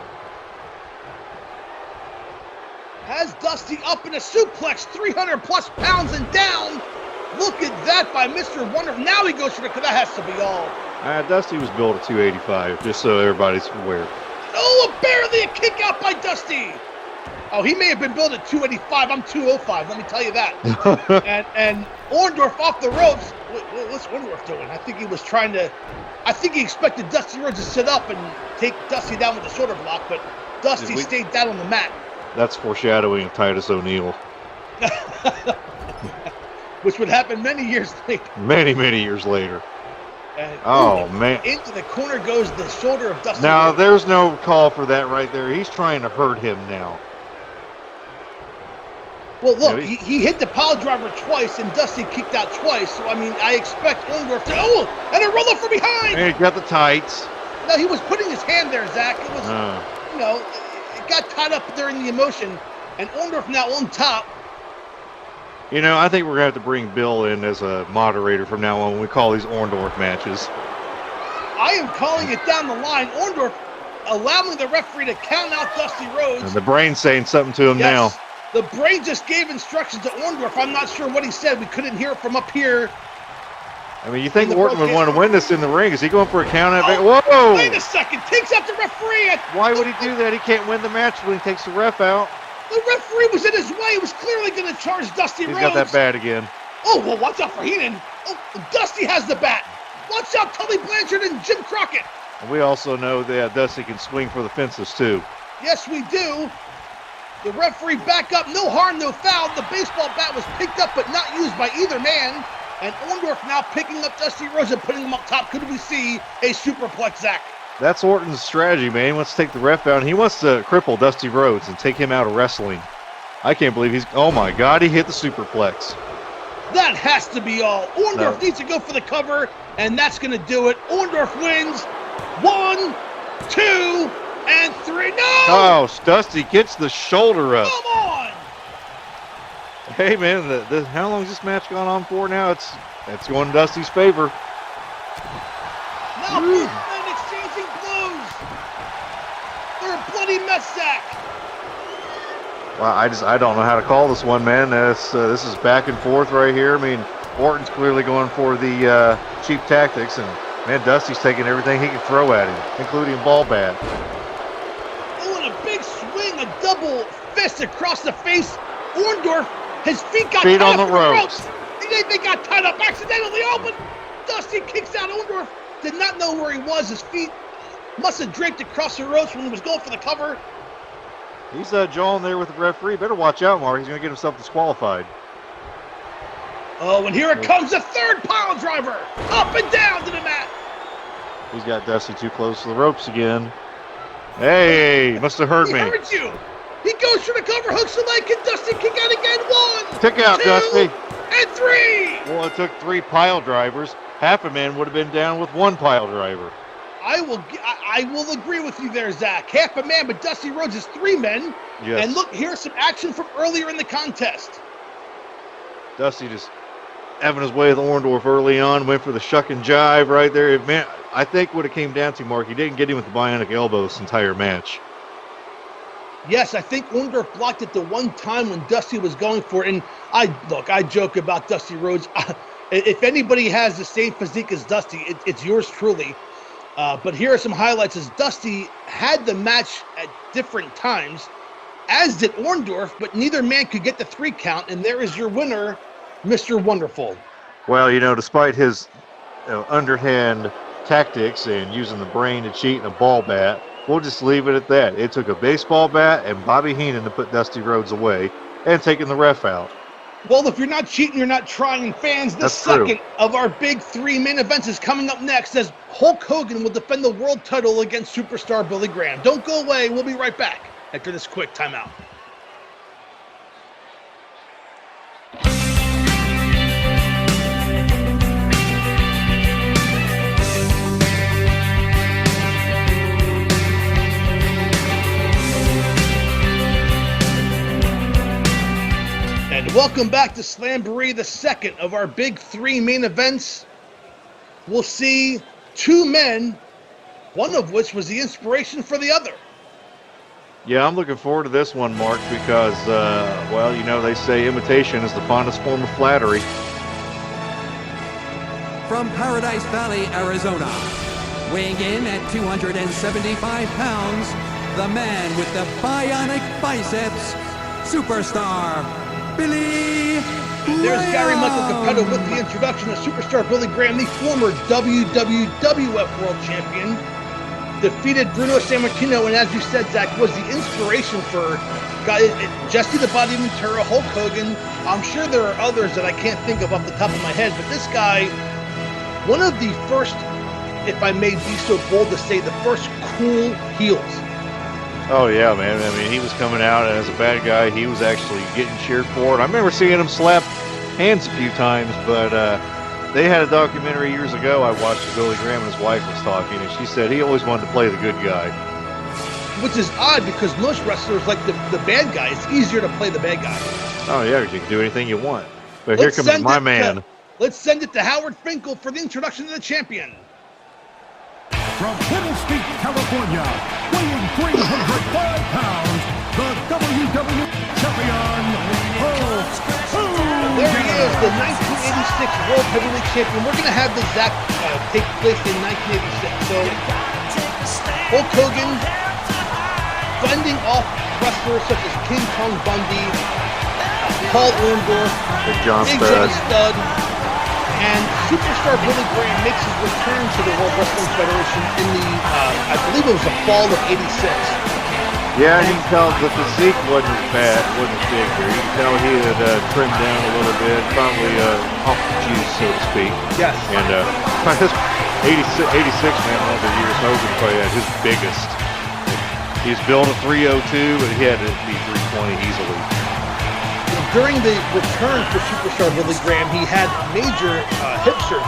Has Dusty up in a suplex, 300 plus pounds and down. Look at that by Mr. Wonderful. Now he goes for the, that has to be all. Dusty was built at 285, just so everybody's aware. Oh, barely a kick out by Dusty. Oh, he may have been billed at 285. I'm 205. Let me tell you that. and Orndorff off the ropes. What's Orndorff doing? I think he was trying to. I think he expected Dusty Rhodes to sit up and take Dusty down with a shoulder block, but Dusty stayed down on the mat. That's foreshadowing of Titus O'Neil. Which would happen many years later. Many, many years later. And man. Into the corner goes the shoulder of Dusty Now, Rhodes. there's no call for that right there. He's trying to hurt him now. Well, look, Yeah, he hit the pile driver twice, and Dusty kicked out twice. So, I mean, I expect Orndorff to... Oh, and a roll-up from behind! And he got the tights. No, he was putting his hand there, Zach. It was, it got tied up during the emotion. And Orndorff now on top. I think we're going to have to bring Bill in as a moderator from now on when we call these Orndorff matches. I am calling it down the line. Orndorff allowing the referee to count out Dusty Rhodes. And the brain's saying something to him now. The brain just gave instructions to Orndorff. I'm not sure what he said. We couldn't hear it from up here. I mean, you think Orton would want to win this in the ring? Is he going for a count out? Oh, Whoa! wait a second. Takes out the referee. Why would he do that? He can't win the match when he takes the ref out. The referee was in his way. He was clearly going to charge Dusty Rhodes. He's got that bat again. Oh, well, watch out for Heenan. Oh, Dusty has the bat. Watch out, Tully Blanchard and Jim Crockett. And we also know that Dusty can swing for the fences, too. Yes, we do. The referee back up. No harm, no foul. The baseball bat was picked up but not used by either man. And Orndorff now picking up Dusty Rhodes and putting him up top. Could we see a superplex, Zach? That's Orton's strategy, man. He wants to take the ref out, and he wants to cripple Dusty Rhodes and take him out of wrestling. I can't believe he's... Oh, my God, he hit the superplex. That has to be all. Orndorff needs to go for the cover, and that's going to do it. Orndorff wins. 1, 2, and 3. No! Oh, Dusty gets the shoulder up. Come on! Hey, man, how long has this match gone on for now? It's going in Dusty's favor. Now both men exchanging blows. They're a bloody mess, Zach. Well, I don't know how to call this one, man. This is back and forth right here. I mean, Orton's clearly going for the cheap tactics, and man, Dusty's taking everything he can throw at him, including a ball bat. Oh, and a big swing, a double fist across the face. Orndorff, his feet got Feet tied on up the to ropes. They got tied up accidentally. Oh, but Dusty kicks out. Orndorff did not know where he was. His feet must have draped across the ropes when he was going for the cover. He's jawing there with the referee. Better watch out, Mark. He's going to get himself disqualified. Oh, and here it comes, the third pile driver. Up and down to the mat. He's got Dusty too close to the ropes again. Hey, must have heard He me. heard you. He goes for the cover, hooks the leg, and Dusty kick out again. 1, Kick out, 2, Dusty. and 3. Well, it took 3 pile drivers. Half a man would have been down with 1 pile driver. I will agree with you there, Zach. Half a man, but Dusty Rhodes is 3 men. Yes. And look, here's some action from earlier in the contest. Dusty just having his way with Orndorff early on, went for the shuck and jive right there. Man, I think what it came down to, Mark, he didn't get him with the bionic elbow this entire match. Yes, I think Orndorff blocked it the one time when Dusty was going for it. And I joke about Dusty Rhodes. If anybody has the same physique as Dusty, it's yours truly. But here are some highlights as Dusty had the match at different times, as did Orndorff, but neither man could get the 3 count, and there is your winner, Mr. Wonderful. Well, despite his underhand tactics and using the brain to cheat in a ball bat, we'll just leave it at that. It took a baseball bat and Bobby Heenan to put Dusty Rhodes away and taking the ref out. Well, if you're not cheating, you're not trying. And fans, the second of our big 3 main events is coming up next as Hulk Hogan will defend the world title against superstar Billy Graham. Don't go away. We'll be right back after this quick timeout. And welcome back to Slamboree, the second of our big 3 main events. We'll see 2 men, one of which was the inspiration for the other. Yeah, I'm looking forward to this one, Mark, because, they say imitation is the fondest form of flattery. From Paradise Valley, Arizona, weighing in at 275 pounds, the man with the bionic biceps, superstar Billy There's Graham. Gary Michael Capetto with the introduction of superstar Billy Graham, the former WWF World Champion, defeated Bruno Sammartino, and as you said, Zach, was the inspiration for Jesse the Body Ventura, Hulk Hogan. I'm sure there are others that I can't think of off the top of my head, but this guy, one of the first, if I may be so bold to say, the first cool heels. Oh, yeah, man. I mean, he was coming out as a bad guy. He was actually getting cheered for it. I remember seeing him slap hands a few times, but they had a documentary years ago I watched that Billy Graham and his wife was talking, and she said he always wanted to play the good guy. Which is odd because most wrestlers like the bad guy. It's easier to play the bad guy. Oh, yeah, you can do anything you want. But here comes my man. Let's send it to Howard Finkel for the introduction of the champion. From Little Speak, California, weighing 305 pounds, the WWF Champion, Hulk Hogan. There he is, the 1986 World Heavyweight Champion. We're going to have this Zach take place in 1986. So, Hulk Hogan fending off wrestlers such as King Kong Bundy, Paul Orndorff, Big John Big Studd. John Studd, and superstar Billy Graham makes his return to the World Wrestling Federation in the, I believe it was the fall of '86. Yeah, you can tell the physique wasn't as bad, wasn't as big here. You can tell he had trimmed down a little bit, probably off the juice, so to speak. Yes. And his 86 man, one of the years Hogan probably had his biggest. He's built a 302, but he had to be 320 easily. During the return for superstar Billy Graham, he had major hip surgery,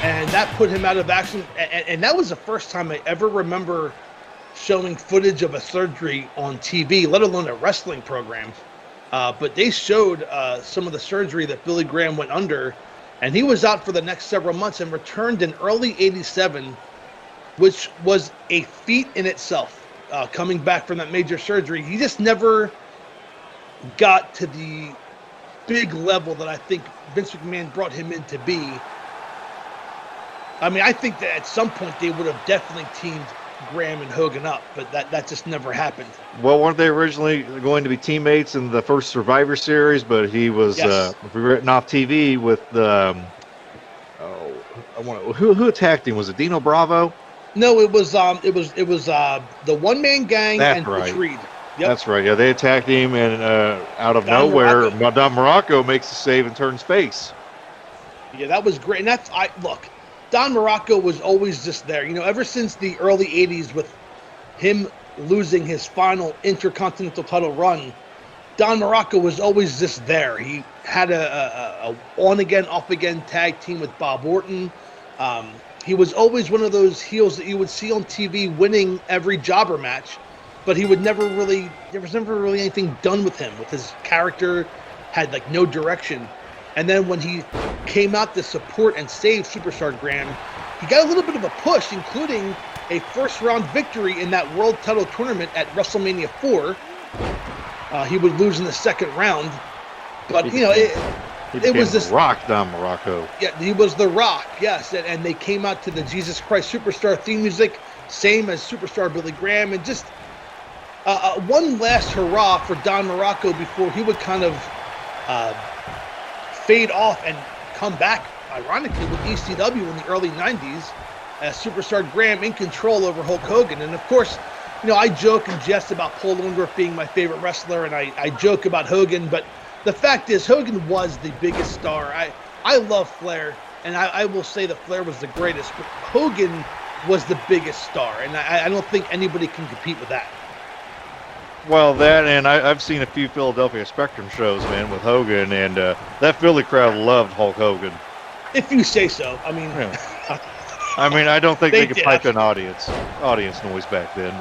and that put him out of action. And that was the first time I ever remember showing footage of a surgery on TV, let alone a wrestling program. But they showed some of the surgery that Billy Graham went under, and he was out for the next several months and returned in early '87, which was a feat in itself, coming back from that major surgery. He just never got to the big level that I think Vince McMahon brought him in to be. I mean, I think that at some point they would have definitely teamed Graham and Hogan up, but that just never happened. Well, weren't they originally going to be teammates in the first Survivor Series? But he was written off TV with who attacked him? Was it Dino Bravo? No, it was the one man gang and Butch Reed. Yep. That's right. Yeah, they attacked him, and out of Don nowhere, Morocco. Don Morocco makes the save and turns face. Yeah, that was great. And look, Don Morocco was always just there. You know, ever since the early 80s with him losing his final Intercontinental title run, Don Morocco was always just there. He had a on-again, off-again tag team with Bob Orton. He was always one of those heels that you would see on TV winning every jobber match, but there was never really anything done with him. With his character, had like no direction. And then when he came out to support and save Superstar Graham, he got a little bit of a push, including a first-round victory in that World Title tournament at WrestleMania 4. He would lose in the second round, but it was this Rock Don Morocco. Yeah, he was the Rock, yes, and they came out to the Jesus Christ Superstar theme music, same as Superstar Billy Graham, and just one last hurrah for Don Morocco before he would kind of fade off and come back, ironically, with ECW in the early 90s as Superstar Graham in control over Hulk Hogan. And of course, I joke and jest about Paul Orndorff being my favorite wrestler, and I joke about Hogan, but the fact is Hogan was the biggest star. I love Flair, and I will say that Flair was the greatest, but Hogan was the biggest star, and I don't think anybody can compete with that. Well, that, and I've seen a few Philadelphia Spectrum shows, man, with Hogan, and that Philly crowd loved Hulk Hogan. If you say so. I mean, I don't think they could did. pipe in audience noise back then.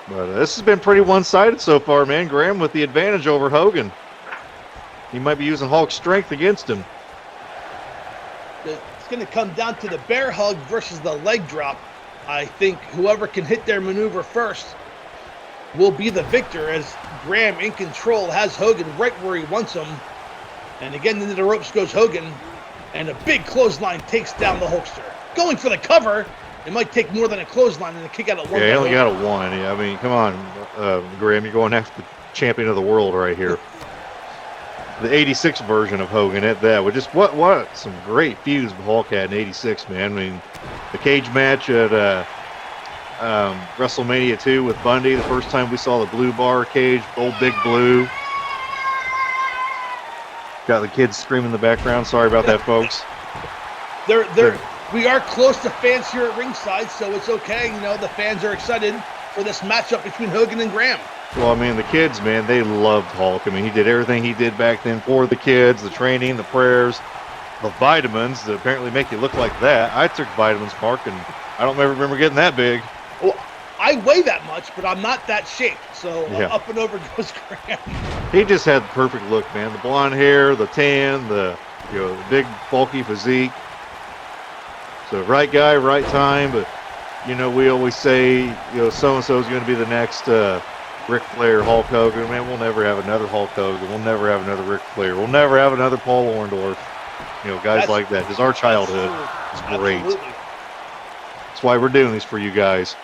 But this has been pretty one-sided so far, man. Graham with the advantage over Hogan. He might be using Hulk's strength against him. It's going to come down to the bear hug versus the leg drop. I think whoever can hit their maneuver first will be the victor, as Graham in control has Hogan right where he wants him. And again, into the ropes goes Hogan, and a big clothesline takes down the Hulkster. Going for the cover. It might take more than a clothesline and a kick out at one. Yeah, he only got a one. Yeah, I mean, come on, Graham, you're going after the champion of the world right here. The 86 version of Hogan at that. With just what some great feuds Hulk had in 86, man. I mean, the cage match at WrestleMania 2 with Bundy, the first time we saw the blue bar cage, old Big Blue. Got the kids screaming in the background. Sorry about that, folks. We are close to fans here at ringside, so it's okay. The fans are excited for this matchup between Hogan and Graham. Well, I mean, the kids, man, they loved Hulk. I mean, he did everything he did back then for the kids, the training, the prayers, the vitamins that apparently make you look like that. I took vitamins, Mark, and I don't ever remember getting that big. Well, I weigh that much, but I'm not that shaped, so Yeah. Up and over goes Graham. He just had the perfect look, man. The blonde hair, the tan, the big, bulky physique. So right guy, right time, but, we always say, so-and-so is going to be the next Ric Flair, Hulk Hogan. Man, we'll never have another Hulk Hogan. We'll never have another Ric Flair. We'll never have another Paul Orndorff. Guys like that. Because our childhood is great. Absolutely. That's why we're doing this for you guys.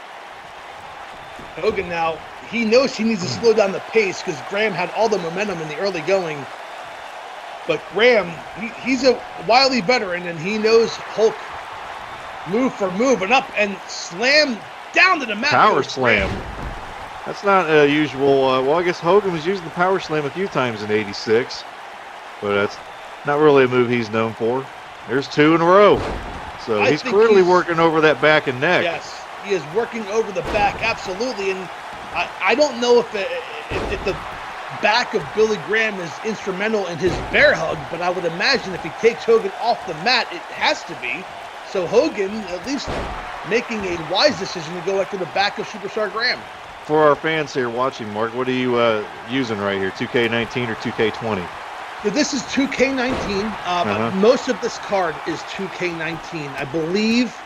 Hogan now, he knows he needs to slow down the pace because Graham had all the momentum in the early going. But Graham, he's a wily veteran, and he knows Hulk move for move and up and slam down to the mat. Power slam. That's not usual. Well, I guess Hogan was using the power slam a few times in 86. But that's not really a move he's known for. There's two in a row. So he's clearly working over that back and neck. Yes, he is working over the back, absolutely. And I don't know if the back of Billy Graham is instrumental in his bear hug, but I would imagine if he takes Hogan off the mat, it has to be. So Hogan, at least making a wise decision to go after the back of Superstar Graham. For our fans here watching, Mark, what are you using right here, 2K19 or 2K20? So this is 2K19. Most of this card is 2K19. I believe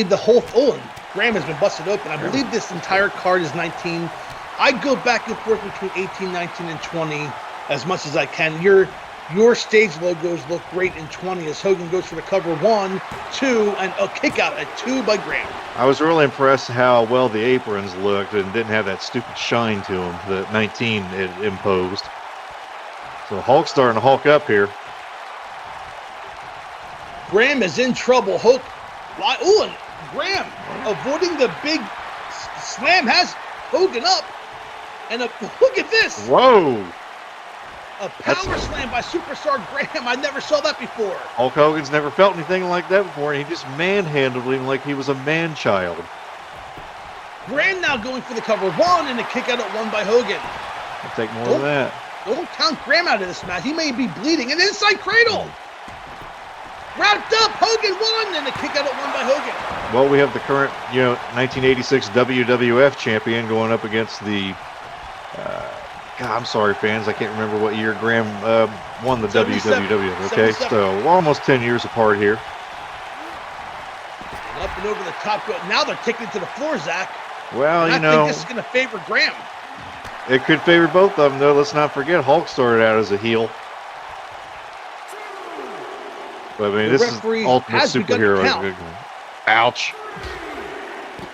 the whole... Oh, and Graham has been busted open. I believe this entire card is 19. I go back and forth between 18, 19, and 20 as much as I can. Your stage logos look great in 20 as Hogan goes for the cover 1, 2, and a kick out at 2 by Graham. I was really impressed how well the aprons looked and didn't have that stupid shine to them that 19 it imposed. So Hulk's starting to Hulk up here. Graham is in trouble. Hulk, ooh, and Graham avoiding the big slam has Hogan up. And look at this. Whoa. A power slam by Superstar Graham. I never saw that before. Hulk Hogan's never felt anything like that before, and he just manhandled him like he was a man-child. Graham now going for the cover 1 and a kick out at 1 by Hogan. I'll take more of that. Don't count Graham out of this match. He may be bleeding. An inside cradle. Wrapped up. Hogan won and a kick out at 1 by Hogan. Well, we have the current, 1986 WWF champion going up against the God, I'm sorry, fans. I can't remember what year Graham won the WWF. Okay, 77. so we're almost 10 years apart here. Up and over the top. Now they're taking it to the floor, Zach. Well, and I think this is going to favor Graham. It could favor both of them, though. Let's not forget Hulk started out as a heel. But I mean, this is ultimate superhero. Ouch.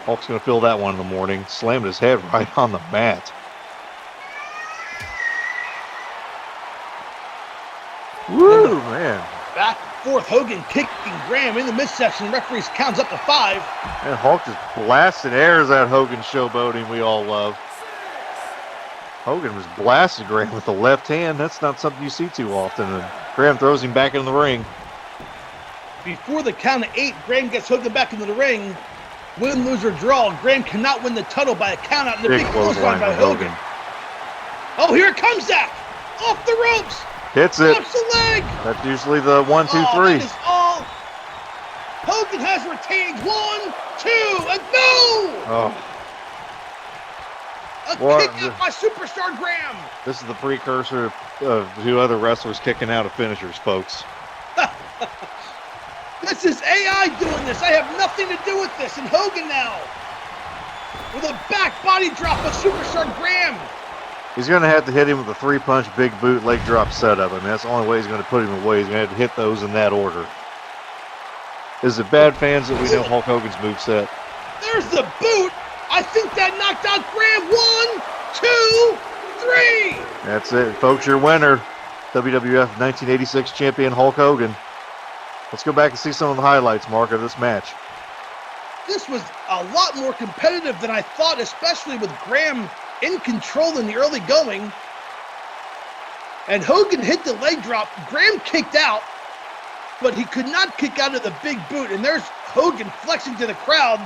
Hulk's going to feel that one in the morning. Slammed his head right on the mat. Woo, man. Back and forth. Hogan kicking Graham in the midsection. Referees counts up to 5. And Hulk just blasted airs at Hogan showboating we all love. Hogan was blasted Graham with the left hand. That's not something you see too often. And Graham throws him back in the ring. Before the count of 8, Graham gets Hogan back into the ring. Win, lose, or draw. Graham cannot win the title by a count out. And the big clothesline by Hogan. Oh, here it comes, Zach. Off the ropes. Hits it. Drops the leg. That's usually the 1, 2, 3. That is all. Hogan has retained 1, 2, and no! Oh. A kick out by Superstar Graham. This is the precursor of 2 other wrestlers kicking out of finishers, folks. This is AI doing this. I have nothing to do with this. And Hogan now with a back body drop of Superstar Graham. He's going to have to hit him with a 3-punch big boot leg drop setup. I mean, that's the only way he's going to put him away. He's going to have to hit those in that order. Is it bad, fans, that we know Hulk Hogan's moveset? There's the boot. I think that knocked out Graham. 1, 2, 3. That's it, folks. Your winner, WWF 1986 champion Hulk Hogan. Let's go back and see some of the highlights, Mark, of this match. This was a lot more competitive than I thought, especially with Graham in control in the early going. And Hogan hit the leg drop. Graham kicked out, but he could not kick out of the big boot. And there's Hogan flexing to the crowd.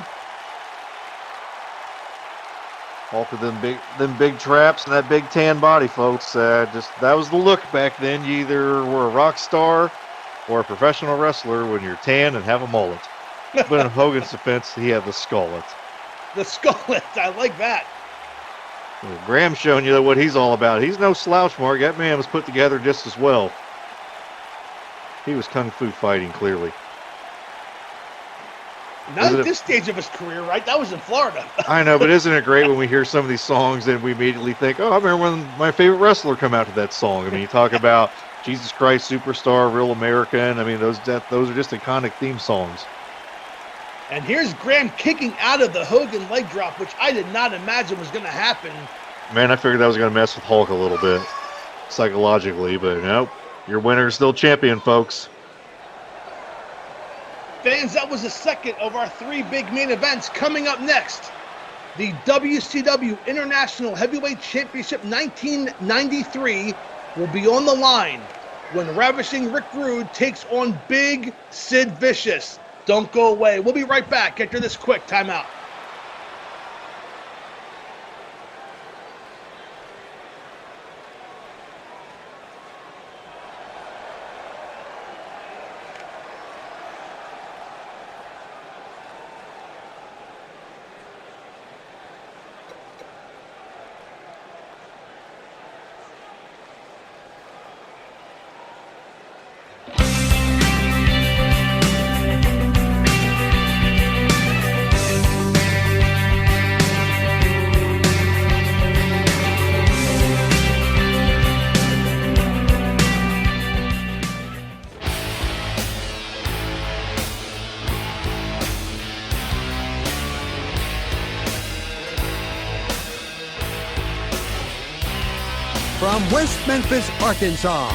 All for them big traps and that big tan body, folks. That was the look back then. You either were a rock star or a professional wrestler when you're tan and have a mullet. But in Hogan's defense, he had the skullet. The skullet, I like that. Well, Graham's showing you what he's all about. He's no slouch, Mark. That man was put together just as well. He was kung fu fighting, clearly. Not at this stage of his career, right? That was in Florida. I know, but isn't it great when we hear some of these songs and we immediately think, oh, I remember when my favorite wrestler come out to that song. I mean, you talk about Jesus Christ Superstar, Real American. I mean, those are just iconic theme songs. And here's Graham kicking out of the Hogan leg drop, which I did not imagine was going to happen. Man, I figured that was going to mess with Hulk a little bit psychologically, but nope. Your winner is still champion, folks. Fans, that was the second of our 3 big main events. Coming up next, the WCW International Heavyweight Championship 1993 will be on the line when Ravishing Rick Rude takes on Big Sid Vicious. Don't go away. We'll be right back after this quick timeout. from West Memphis, Arkansas.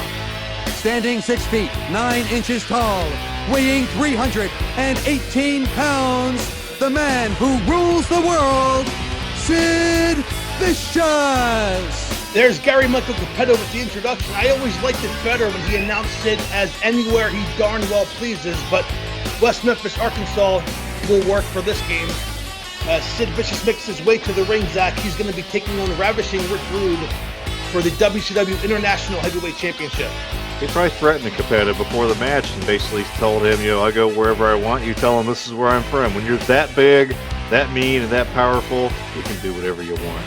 Standing 6 feet, 9 inches tall, weighing 318 pounds, the man who rules the world, Sid Vicious. There's Gary Michael Capetto with the introduction. I always liked it better when he announced Sid as anywhere he darn well pleases, but West Memphis, Arkansas will work for this game. As Sid Vicious makes his way to the ring, Zach, he's going to be taking on ravishing Rick Rude for the WCW International Heavyweight Championship. He probably threatened Capetta before the match and basically told him, I go wherever I want. You tell him this is where I'm from. When you're that big, that mean, and that powerful, you can do whatever you want.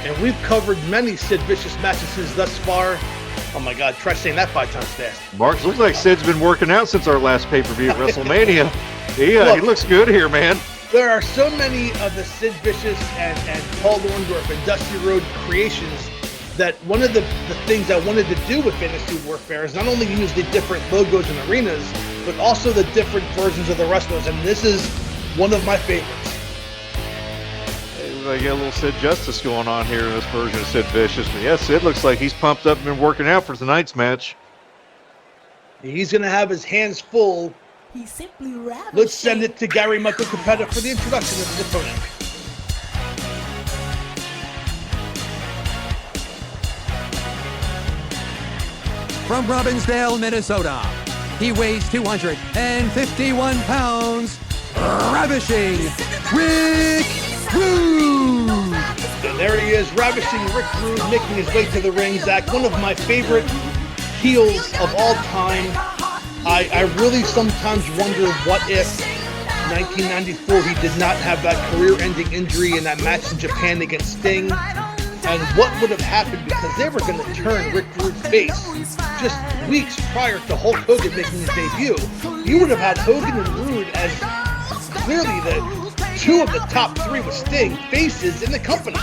And we've covered many Sid Vicious matches thus far. Oh my God, try saying that 5 times fast. Mark, looks like Sid's been working out since our last pay-per-view at WrestleMania. He looks good here, man. There are so many of the Sid Vicious and Paul Orndorff and Dusty Rhodes creations that one of the things I wanted to do with Fantasy Warfare is not only use the different logos and arenas, but also the different versions of the wrestlers, and this is one of my favorites. I get a little Sid Justice going on here in this version of Sid Vicious. But yeah, Sid looks like he's pumped up and been working out for tonight's match. He's going to have his hands full. He's simply ravishing. Let's send it to Gary Michael Capetta for the introduction of his opponent. From Robbinsdale, Minnesota, he weighs 251 pounds, ravishing Rick Rude. And there he is, ravishing Rick Rude, making his way to the ring. Zach, one of my favorite heels of all time. I really sometimes wonder what if 1994 he did not have that career-ending injury in that match in Japan against Sting, and what would have happened, because they were going to turn Rick Rude's face just weeks prior to Hulk Hogan making his debut. You would have had Hogan and Rude as clearly the two of the top 3 with Sting faces in the company.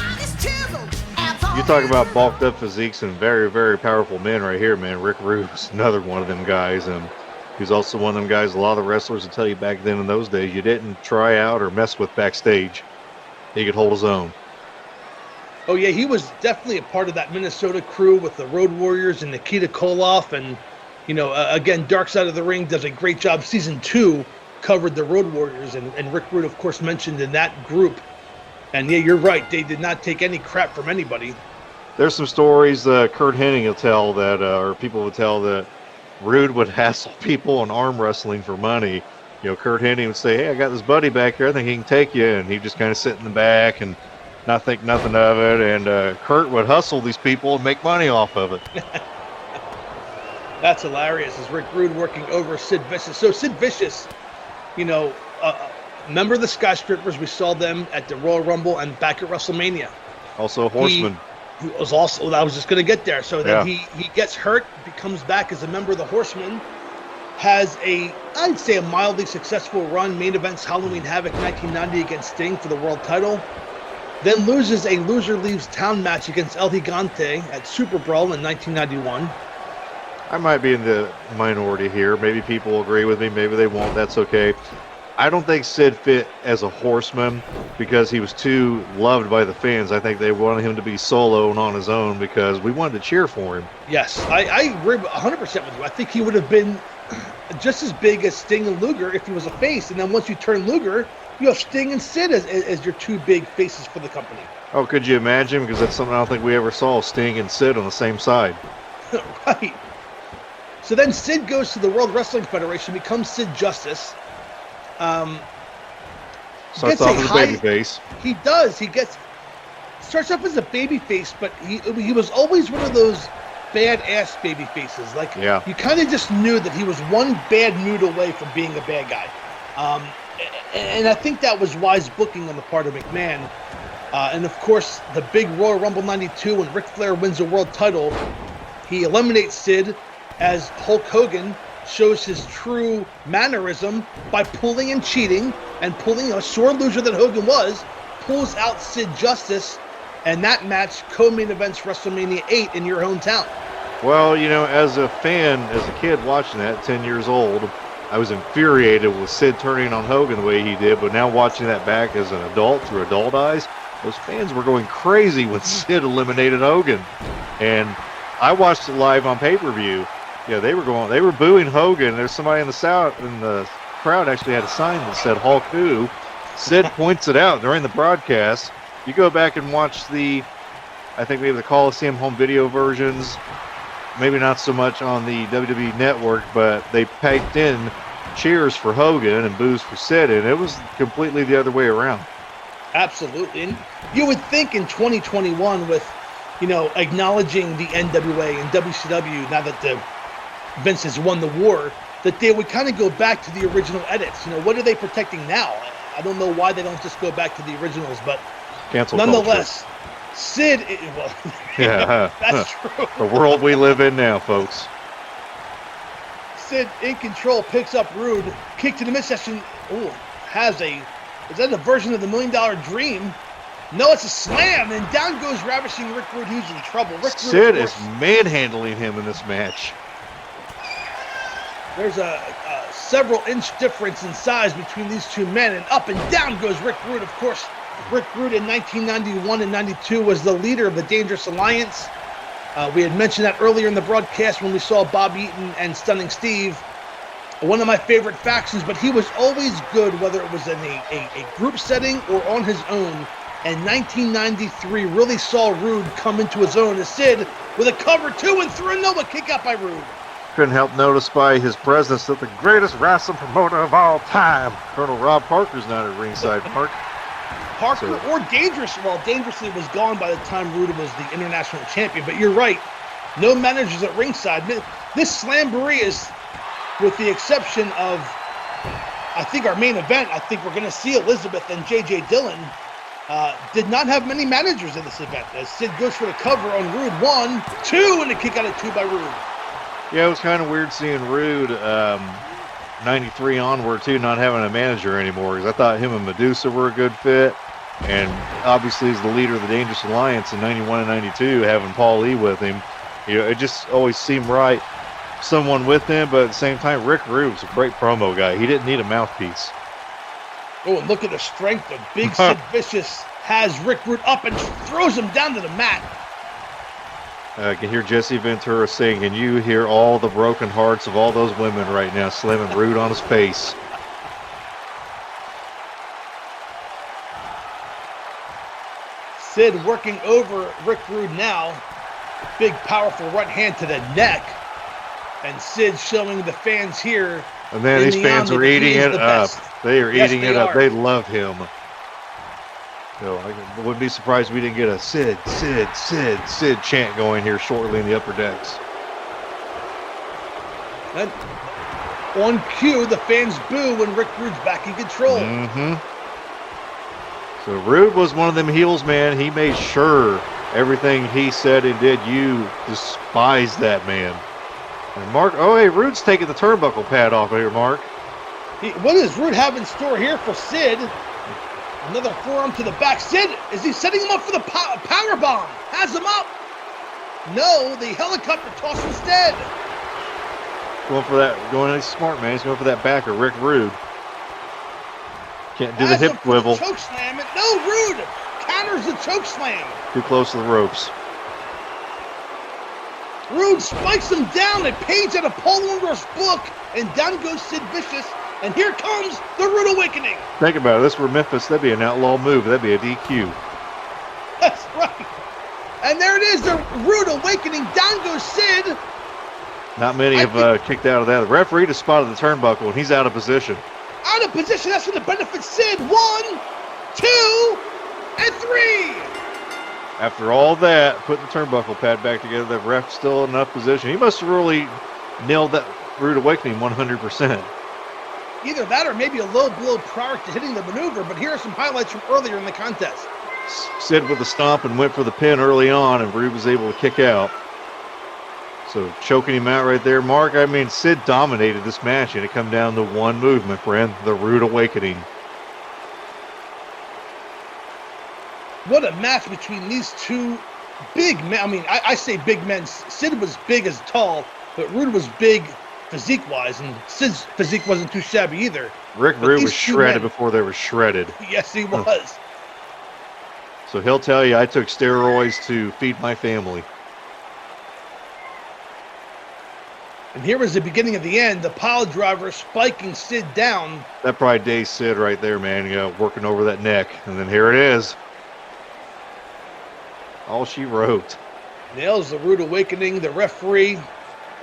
You talk about bulked up physiques and very, very powerful men right here, man. Rick Rude is another one of them guys, and he's also one of them guys a lot of the wrestlers would tell you back then in those days you didn't try out or mess with backstage. He could hold his own. Oh yeah, he was definitely a part of that Minnesota crew with the Road Warriors and Nikita Koloff, and again, Dark Side of the Ring does a great job. Season 2 covered the Road Warriors, and Rick Rude, of course, mentioned in that group. And yeah, you're right, they did not take any crap from anybody. There's some stories Kurt Hennig will tell that, or people will tell that Rude would hassle people in arm wrestling for money. Kurt Hennig would say, "Hey, I got this buddy back here. I think he can take you," and he'd just kind of sit in the back and not think nothing of it. And Kurt would hustle these people and make money off of it. That's hilarious. Is Rick Rude working over Sid Vicious? So Sid Vicious, remember the Skyscrapers? We saw them at the Royal Rumble and back at WrestleMania. Also a horseman. He was also, I was just going to get there. So then Yeah. he gets hurt, comes back as a member of the Horsemen, has I'd say a mildly successful run, main events Halloween Havoc 1990 against Sting for the world title, then loses a loser leaves town match against El Gigante at Super Brawl in 1991. I might be in the minority here. Maybe people will agree with me. Maybe they won't. That's okay. I don't think Sid fit as a horseman because he was too loved by the fans. I think they wanted him to be solo and on his own because we wanted to cheer for him. Yes, I agree 100% with you. I think he would have been just as big as Sting and Luger if he was a face. And then once you turn Luger, you have Sting and Sid as your two big faces for the company. Oh, could you imagine? Because that's something I don't think we ever saw, Sting and Sid on the same side. Right. So then Sid goes to the World Wrestling Federation, becomes Sid Justice. Starts off as a babyface. He does. Starts off as a babyface, but he was always one of those badass baby faces. Like, you kind of just knew that he was one bad move away from being a bad guy. And I think that was wise booking on the part of McMahon. And of course, the big Royal Rumble 92 when Ric Flair wins the world title, he eliminates Sid as Hulk Hogan shows his true mannerism by pulling and cheating and pulling a sore loser that Hogan was, pulls out Sid Justice, and that match co-main events WrestleMania 8 in your hometown. Well, as a fan, as a kid watching that, 10 years old, I was infuriated with Sid turning on Hogan the way he did, but now watching that back as an adult through adult eyes, those fans were going crazy when Sid eliminated Hogan. And I watched it live on pay-per-view. Yeah, they were booing Hogan. There's somebody in the crowd actually had a sign that said Hulk Who. Sid points it out during the broadcast. You go back and watch I think maybe the Coliseum home video versions, maybe not so much on the WWE Network, but they piped in cheers for Hogan and boos for Sid, and it was completely the other way around. Absolutely. And you would think in 2021 with, acknowledging the NWA and WCW, now that Vince has won the war, that they would kind of go back to the original edits. What are they protecting now? I don't know why they don't just go back to the originals, but Cancel nonetheless, culture. Sid, Yeah, that's true. The world we live in now, folks. Sid in control, picks up Rude, kick to the midsection. Oh, is that a version of the $1 Million Dream? No, it's a slam, and down goes ravishing Rick Rude, who's in trouble. Sid is manhandling him in this match. There's a several inch difference in size between these two men, and up and down goes Rick Rude. Of course, Rick Rude in 1991 and 92 was the leader of the Dangerous Alliance. We had mentioned that earlier in the broadcast when we saw Bob Eaton and Stunning Steve. One of my favorite factions, but he was always good, whether it was in a group setting or on his own. And 1993 really saw Rude come into his own as Sid with a cover 2 and through a Nova kick out by Rude. Couldn't help notice by his presence that the greatest wrestling promoter of all time, Colonel Rob Parker's not at ringside. Parker or Dangerous. Well, Dangerously was gone by the time Rude was the international champion. But you're right. No managers at ringside. This Slamboree is, with the exception of, I think, our main event, I think we're going to see Elizabeth and J.J. Dillon, did not have many managers in this event. As Sid goes for the cover on Rude. 1, 2, and a kick out of 2 by Rude. Yeah, it was kind of weird seeing Rude 93 onward, too, not having a manager anymore, because I thought him and Medusa were a good fit. And obviously, he's the leader of the Dangerous Alliance in 91 and 92, having Paul Lee with him. It just always seemed right. Someone with him, but at the same time, Rick Rude was a great promo guy. He didn't need a mouthpiece. Oh, and look at the strength of Big Sid Vicious has Rick Rude up and throws him down to the mat. I can hear Jesse Ventura sing, and you hear all the broken hearts of all those women right now slamming Rude on his face. Sid working over Rick Rude now. Big, powerful right hand to the neck. And Sid showing the fans here. And then these fans are eating it up. They are eating it up. They love him. I wouldn't be surprised if we didn't get a Sid, Sid, Sid, Sid chant going here shortly in the upper decks. And on cue, the fans boo when Rick Rude's back in control. Mm-hmm. So Rude was one of them heels, man. He made sure everything he said and did, you despise that man. And Mark, Rude's taking the turnbuckle pad off of here, Mark. What does Rude have in store here for Sid? Another forearm to the back. Sid, is he setting him up for the power bomb? Has him up. No, the helicopter toss instead. Going for that. He's smart, man. He's going for that backer, Rick Rude. Can't do the hip swivel. Choke slam. No, Rude counters the choke slam. Too close to the ropes. Rude spikes him down, a page out of Paul Orndorff's book, and down goes Sid Vicious. And here comes the Rude Awakening. Think about it. This were Memphis. That'd be an outlaw move. That'd be a DQ. That's right. And there it is, the Rude Awakening. Down goes Sid. Not many have kicked out of that. The referee just spotted the turnbuckle, and he's out of position. Out of position. That's going to benefit Sid. 1, 2, and 3. After all that, putting the turnbuckle pad back together, the ref's still in enough position. He must have really nailed that Rude Awakening 100%. Either that or maybe a low blow prior to hitting the maneuver, but here are some highlights from earlier in the contest. Sid with a stomp and went for the pin early on, and Rude was able to kick out. So choking him out right there. Mark, I mean, Sid dominated this match, and it come down to one move, my friend, the Rude Awakening. What a match between these two big men. I mean, I say big men. Sid was big as tall, but Rude was big physique-wise, and Sid's physique wasn't too shabby either. Rick Rude was shredded before they were shredded. Yes, he was. So he'll tell you, I took steroids to feed my family. And here was the beginning of the end. The pile driver spiking Sid down. That probably dazed Sid right there, man. You know, working over that neck. And then here it is. All she wrote. Nails the rude awakening. The referee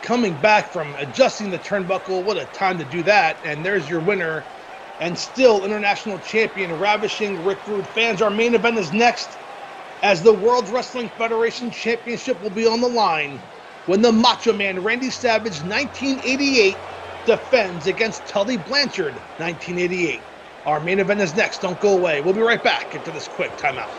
coming back from adjusting the turnbuckle. What a time to do that. And there's your winner. And still international champion, Ravishing Rick Rude. Fans, our main event is next, as the World Wrestling Federation Championship will be on the line when the Macho Man Randy Savage 1988 defends against Tully Blanchard 1988. Our main event is next. Don't go away. We'll be right back after this quick timeout.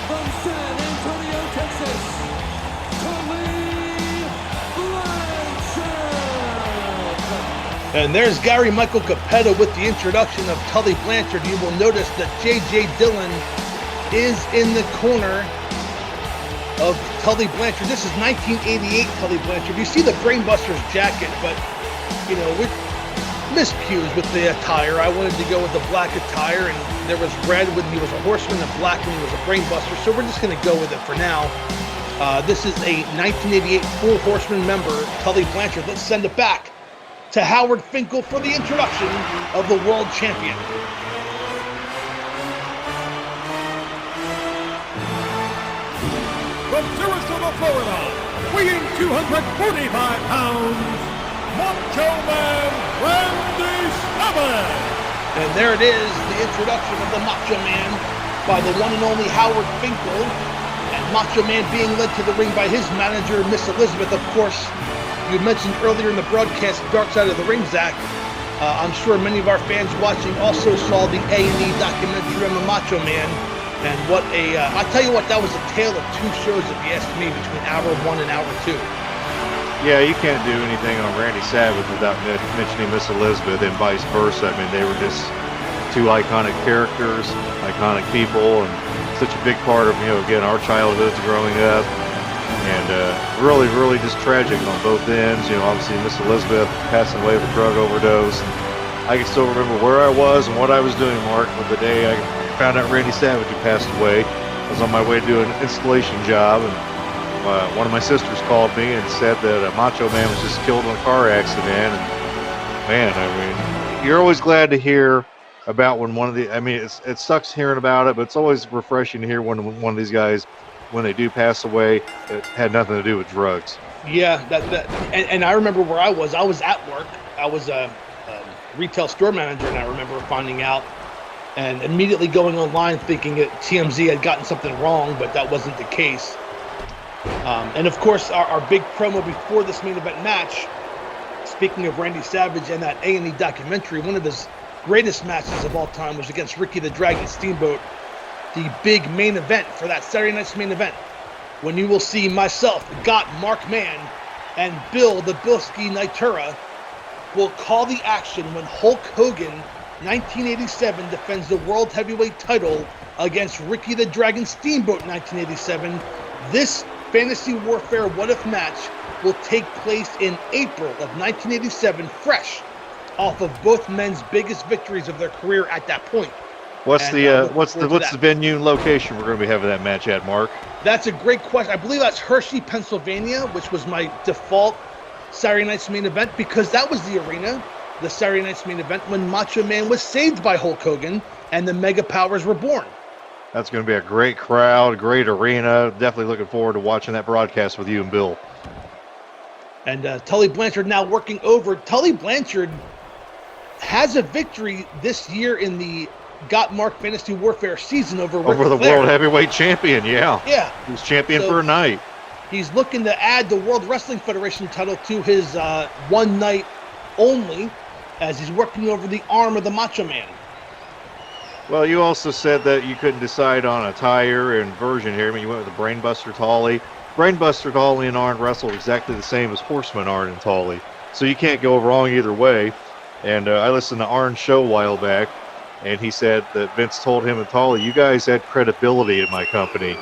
From San Antonio, Texas, Tully Blanchard. And there's Gary Michael Capetta with the introduction of Tully Blanchard. You will notice that J.J. Dillon is in the corner of Tully Blanchard. This is 1988 Tully Blanchard. You see the Brainbusters jacket, but, you know, with miscues with the attire. I wanted to go with the black attire, and there was red when he was a horseman and black when he was a Brainbuster, so we're just going to go with it for now. This is a 1988 Four Horsemen member, Tully Blanchard. Let's send it back to Howard Finkel for the introduction of the world champion. From Sarasota, Florida, weighing 245 pounds, Macho Man Randy Savage. And there it is, the introduction of the Macho Man by the one and only Howard Finkel. And Macho Man being led to the ring by his manager, Miss Elizabeth. Of course, you mentioned earlier in the broadcast, Dark Side of the Ring, Zach. I'm sure many of our fans watching also saw the A&E documentary on the Macho Man. And what I tell you what, that was a tale of two shows, if you ask me, between hour one and hour two. Yeah, you can't do anything on Randy Savage without mentioning Miss Elizabeth and vice versa. I mean, they were just two iconic characters, iconic people, and such a big part of, you know, again, our childhoods growing up. And really, really just tragic on both ends. You know, obviously Miss Elizabeth passing away of a drug overdose. I can still remember where I was and what I was doing, Mark, with the day I found out Randy Savage had passed away. I was on my way to do an installation job, and one of my sisters called me and said that Macho Man was just killed in a car accident. And man, I mean, you're always glad to hear about when one of the, I mean, it sucks hearing about it, but it's always refreshing to hear when one of these guys, when they do pass away, it had nothing to do with drugs. Yeah, and I remember where I was at work. I was a retail store manager, and I remember finding out and immediately going online thinking that TMZ had gotten something wrong, but that wasn't the case. And of course, our big promo before this main event match, speaking of Randy Savage and that A&E documentary, one of his greatest matches of all time was against Ricky the Dragon Steamboat, the big main event for that Saturday night's main event, when you will see myself, Gotmark Man, and Bill the Bilski Nitura will call the action when Hulk Hogan 1987 defends the World Heavyweight title against Ricky the Dragon Steamboat 1987. This Fantasy Warfare What If match will take place in April of 1987, fresh off of both men's biggest victories of their career at that point. What's the venue and location we're going to be having that match at, Mark? That's a great question. I believe that's Hershey, Pennsylvania, which was my default Saturday night's main event, because that was the arena, the Saturday night's main event, when Macho Man was saved by Hulk Hogan and the Mega Powers were born. That's going to be a great crowd, great arena. Definitely looking forward to watching that broadcast with you and Bill. And Tully Blanchard now working over. Tully Blanchard has a victory this year in the Gotmark Fantasy Warfare season over Ric Over the Flair. World Heavyweight Champion, yeah. Yeah. He was champion So, for a night. He's looking to add the World Wrestling Federation title to his one night only, as he's working over the arm of the Macho Man. Well, you also said that you couldn't decide on a tire and version here. I mean, you went with the Brainbuster Tully. Brainbuster Tully and Arn wrestled exactly the same as Horseman Arn and Tully. So you can't go wrong either way. And I listened to Arn's show a while back, and he said that Vince told him and Tully, you guys had credibility in my company.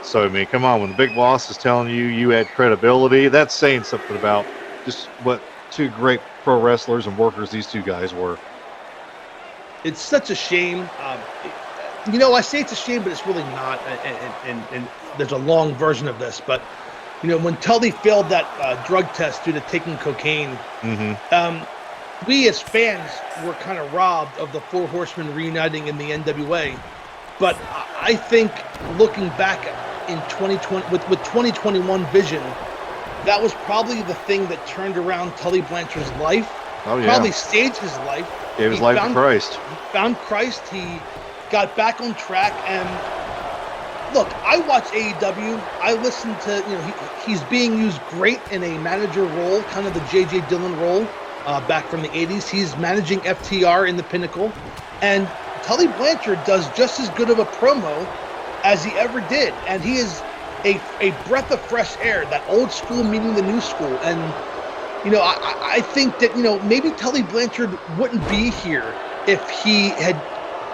So, I mean, come on, when the big boss is telling you you had credibility, that's saying something about just what two great pro wrestlers and workers these two guys were. It's such a shame. You know, I say it's a shame, but it's really not. And there's a long version of this. But, you know, when Tully failed that drug test due to taking cocaine, we as fans were kind of robbed of the Four Horsemen reuniting in the NWA. But I think looking back in 2020, with 2021 vision, that was probably the thing that turned around Tully Blanchard's life. Oh, yeah. Probably saved his life. Gave his life to Christ. He found Christ. He got back on track. And look, I watch AEW. I listen to, you know, he's being used great in a manager role, kind of the J.J. Dillon role back from the 80s. He's managing FTR in the Pinnacle. And Tully Blanchard does just as good of a promo as he ever did. And he is a breath of fresh air, that old school meeting the new school. And, you know, I think that, you know, maybe Tully Blanchard wouldn't be here if he had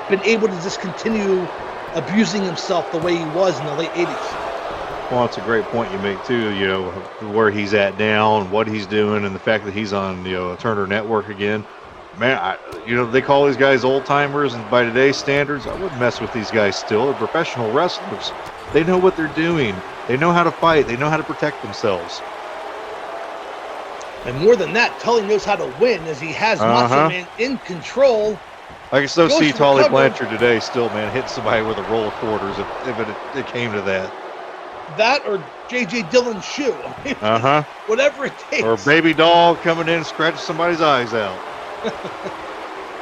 been able to just continue abusing himself the way he was in the late 80s. Well, it's a great point you make, too, you know, where he's at now and what he's doing and the fact that he's on, you know, Turner Network again. Man, you know, they call these guys old-timers, and by today's standards, I wouldn't mess with these guys still. They're professional wrestlers. They know what they're doing. They know how to fight. They know how to protect themselves. And more than that, Tully knows how to win, as he has Macho Man in control. I can still see for Tully cover. Blanchard today still, man, hitting somebody with a roll of quarters if it came to that. That or J.J. Dillon's shoe. Whatever it takes. Or a baby doll coming in and scratching somebody's eyes out.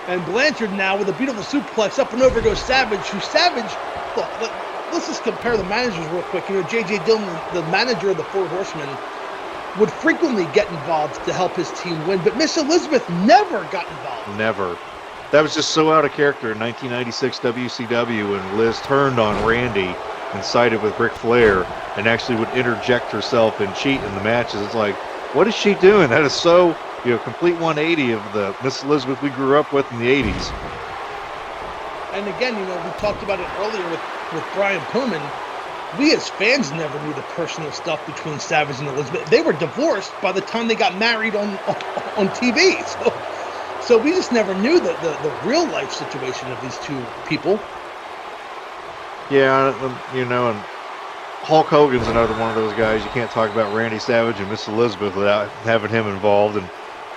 And Blanchard now with a beautiful suplex up and over goes Savage, who Savage, look, let's just compare the managers real quick. You know, J.J. Dillon, the manager of the Four Horsemen, would frequently get involved to help his team win, but Miss Elizabeth never got involved. Never. That was just so out of character in 1996 WCW when Liz turned on Randy and sided with Ric Flair and actually would interject herself and cheat in the matches. It's like, what is she doing? That is so, you know, complete 180 of the Miss Elizabeth we grew up with in the 80s. And again, you know, we talked about it earlier with Brian Pillman. We as fans never knew the personal stuff between Savage and Elizabeth. They were divorced by the time they got married on TV. So we just never knew the real life situation of these two people. Yeah, you know, and Hulk Hogan's another one of those guys. You can't talk about Randy Savage and Miss Elizabeth without having him involved. And,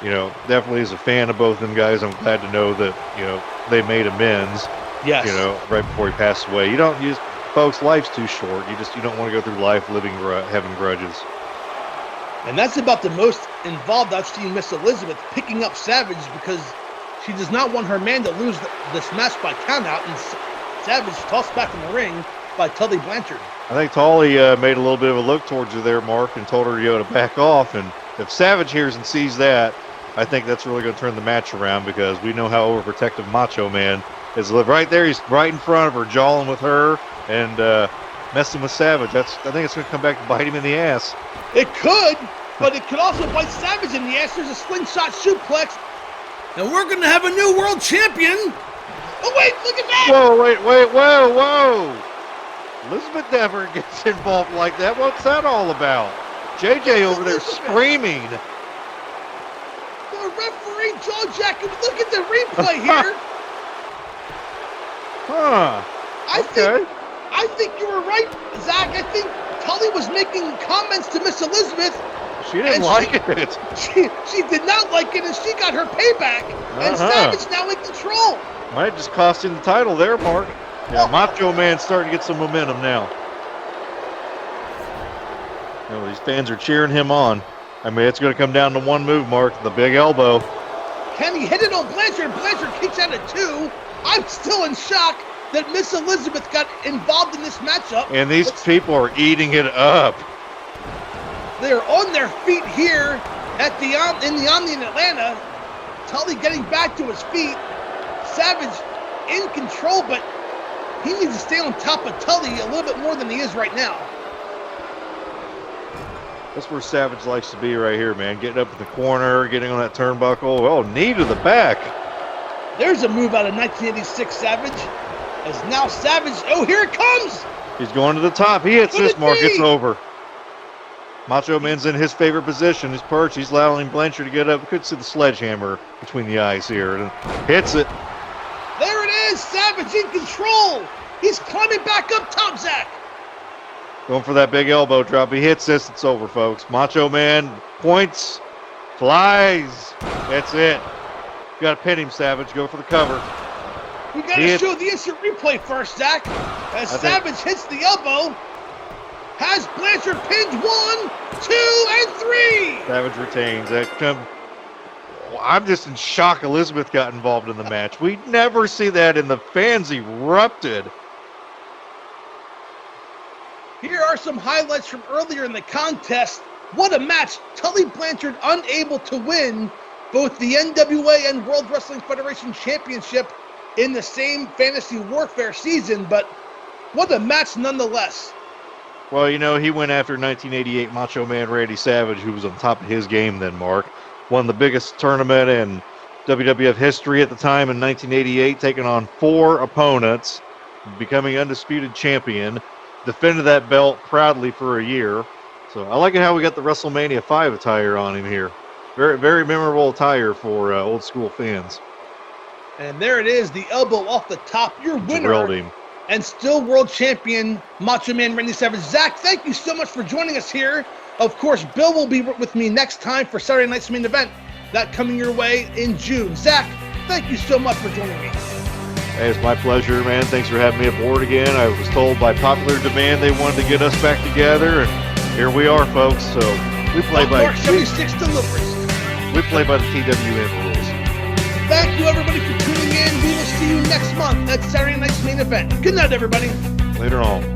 you know, definitely as a fan of both them guys, I'm glad to know that, you know, they made amends. Yes. You know, right before he passed away. You don't use, folks, life's too short. You don't want to go through life having grudges. And that's about the most involved I've seen Miss Elizabeth picking up Savage, because she does not want her man to lose this match by countout, and Savage tossed back in the ring by Tully Blanchard. I think Tully made a little bit of a look towards her there, Mark, and told her, you know, to back off. And if Savage hears and sees that, I think that's really going to turn the match around, because we know how overprotective Macho Man is. Right there, he's right in front of her, jawing with her and messing with Savage. I think it's going to come back to bite him in the ass. It could, but it could also bite Savage in the ass. There's a slingshot suplex, and we're going to have a new world champion. Oh, wait, look at that! Whoa. Elizabeth never gets involved like that. What's that all about? JJ over there screaming. The referee jaw-jacking. Look at the replay here. I think you were right, Zach. I think Tully was making comments to Miss Elizabeth. She didn't like it. She did not like it, and she got her payback. And Savage now in control. Might just cost him the title there, Mark. Yeah, Macho Man's starting to get some momentum now. You know, these fans are cheering him on. I mean, it's going to come down to one move, Mark, the big elbow. Can he hit it on Blanchard? Blanchard kicks out at 2. I'm still in shock that Miss Elizabeth got involved in this matchup. And these people are eating it up. They're on their feet here at in the Omni in Atlanta. Tully getting back to his feet. Savage in control, but he needs to stay on top of Tully a little bit more than he is right now. That's where Savage likes to be right here, man. Getting up in the corner, getting on that turnbuckle. Oh, knee to the back. There's a move out of 1986 Savage. As now Savage, oh, here it comes! He's going to the top. He hits this, Mark. It's over. Macho Man's in his favorite position. His perch. He's allowing Blanchard to get up. We could see the sledgehammer between the eyes here. And hits it. There it is. Savage in control. He's climbing back up top, Zach. Going for that big elbow drop. He hits this. It's over, folks. Macho Man points, flies. That's it. You got to pin him, Savage. Go for the cover. We got to show the instant replay first, Zach. As Savage hits the elbow. Has Blanchard pinned 1, 2, and 3. Savage retains. I'm just in shock Elizabeth got involved in the match. We never see that, and the fans erupted. Here are some highlights from earlier in the contest. What a match. Tully Blanchard unable to win both the NWA and World Wrestling Federation Championship in the same Fantasy Warfare season, but what a match nonetheless. Well, you know, he went after 1988 Macho Man Randy Savage, who was on top of his game then, Mark. Won the biggest tournament in WWF history at the time in 1988, taking on 4 opponents, becoming undisputed champion. Defended that belt proudly for a year. So I like it how we got the WrestleMania 5 attire on him here. Very, very memorable attire for old school fans. And there it is, the elbow off the top. Your winner him. And still world champion Macho Man Randy Savage. Zach, thank you so much for joining us here. Of course, Bill will be with me next time for Saturday night's main event. That coming your way in June. Zach, thank you so much for joining me. Hey, it's my pleasure, man. Thanks for having me aboard again. I was told by popular demand they wanted to get us back together, and here we are, folks. So we play by Mark 76 Deliverance. We play by the TWN rules. Thank you, everybody, for tuning in. We will see you next month at Saturday night's main event. Good night, everybody. Later on.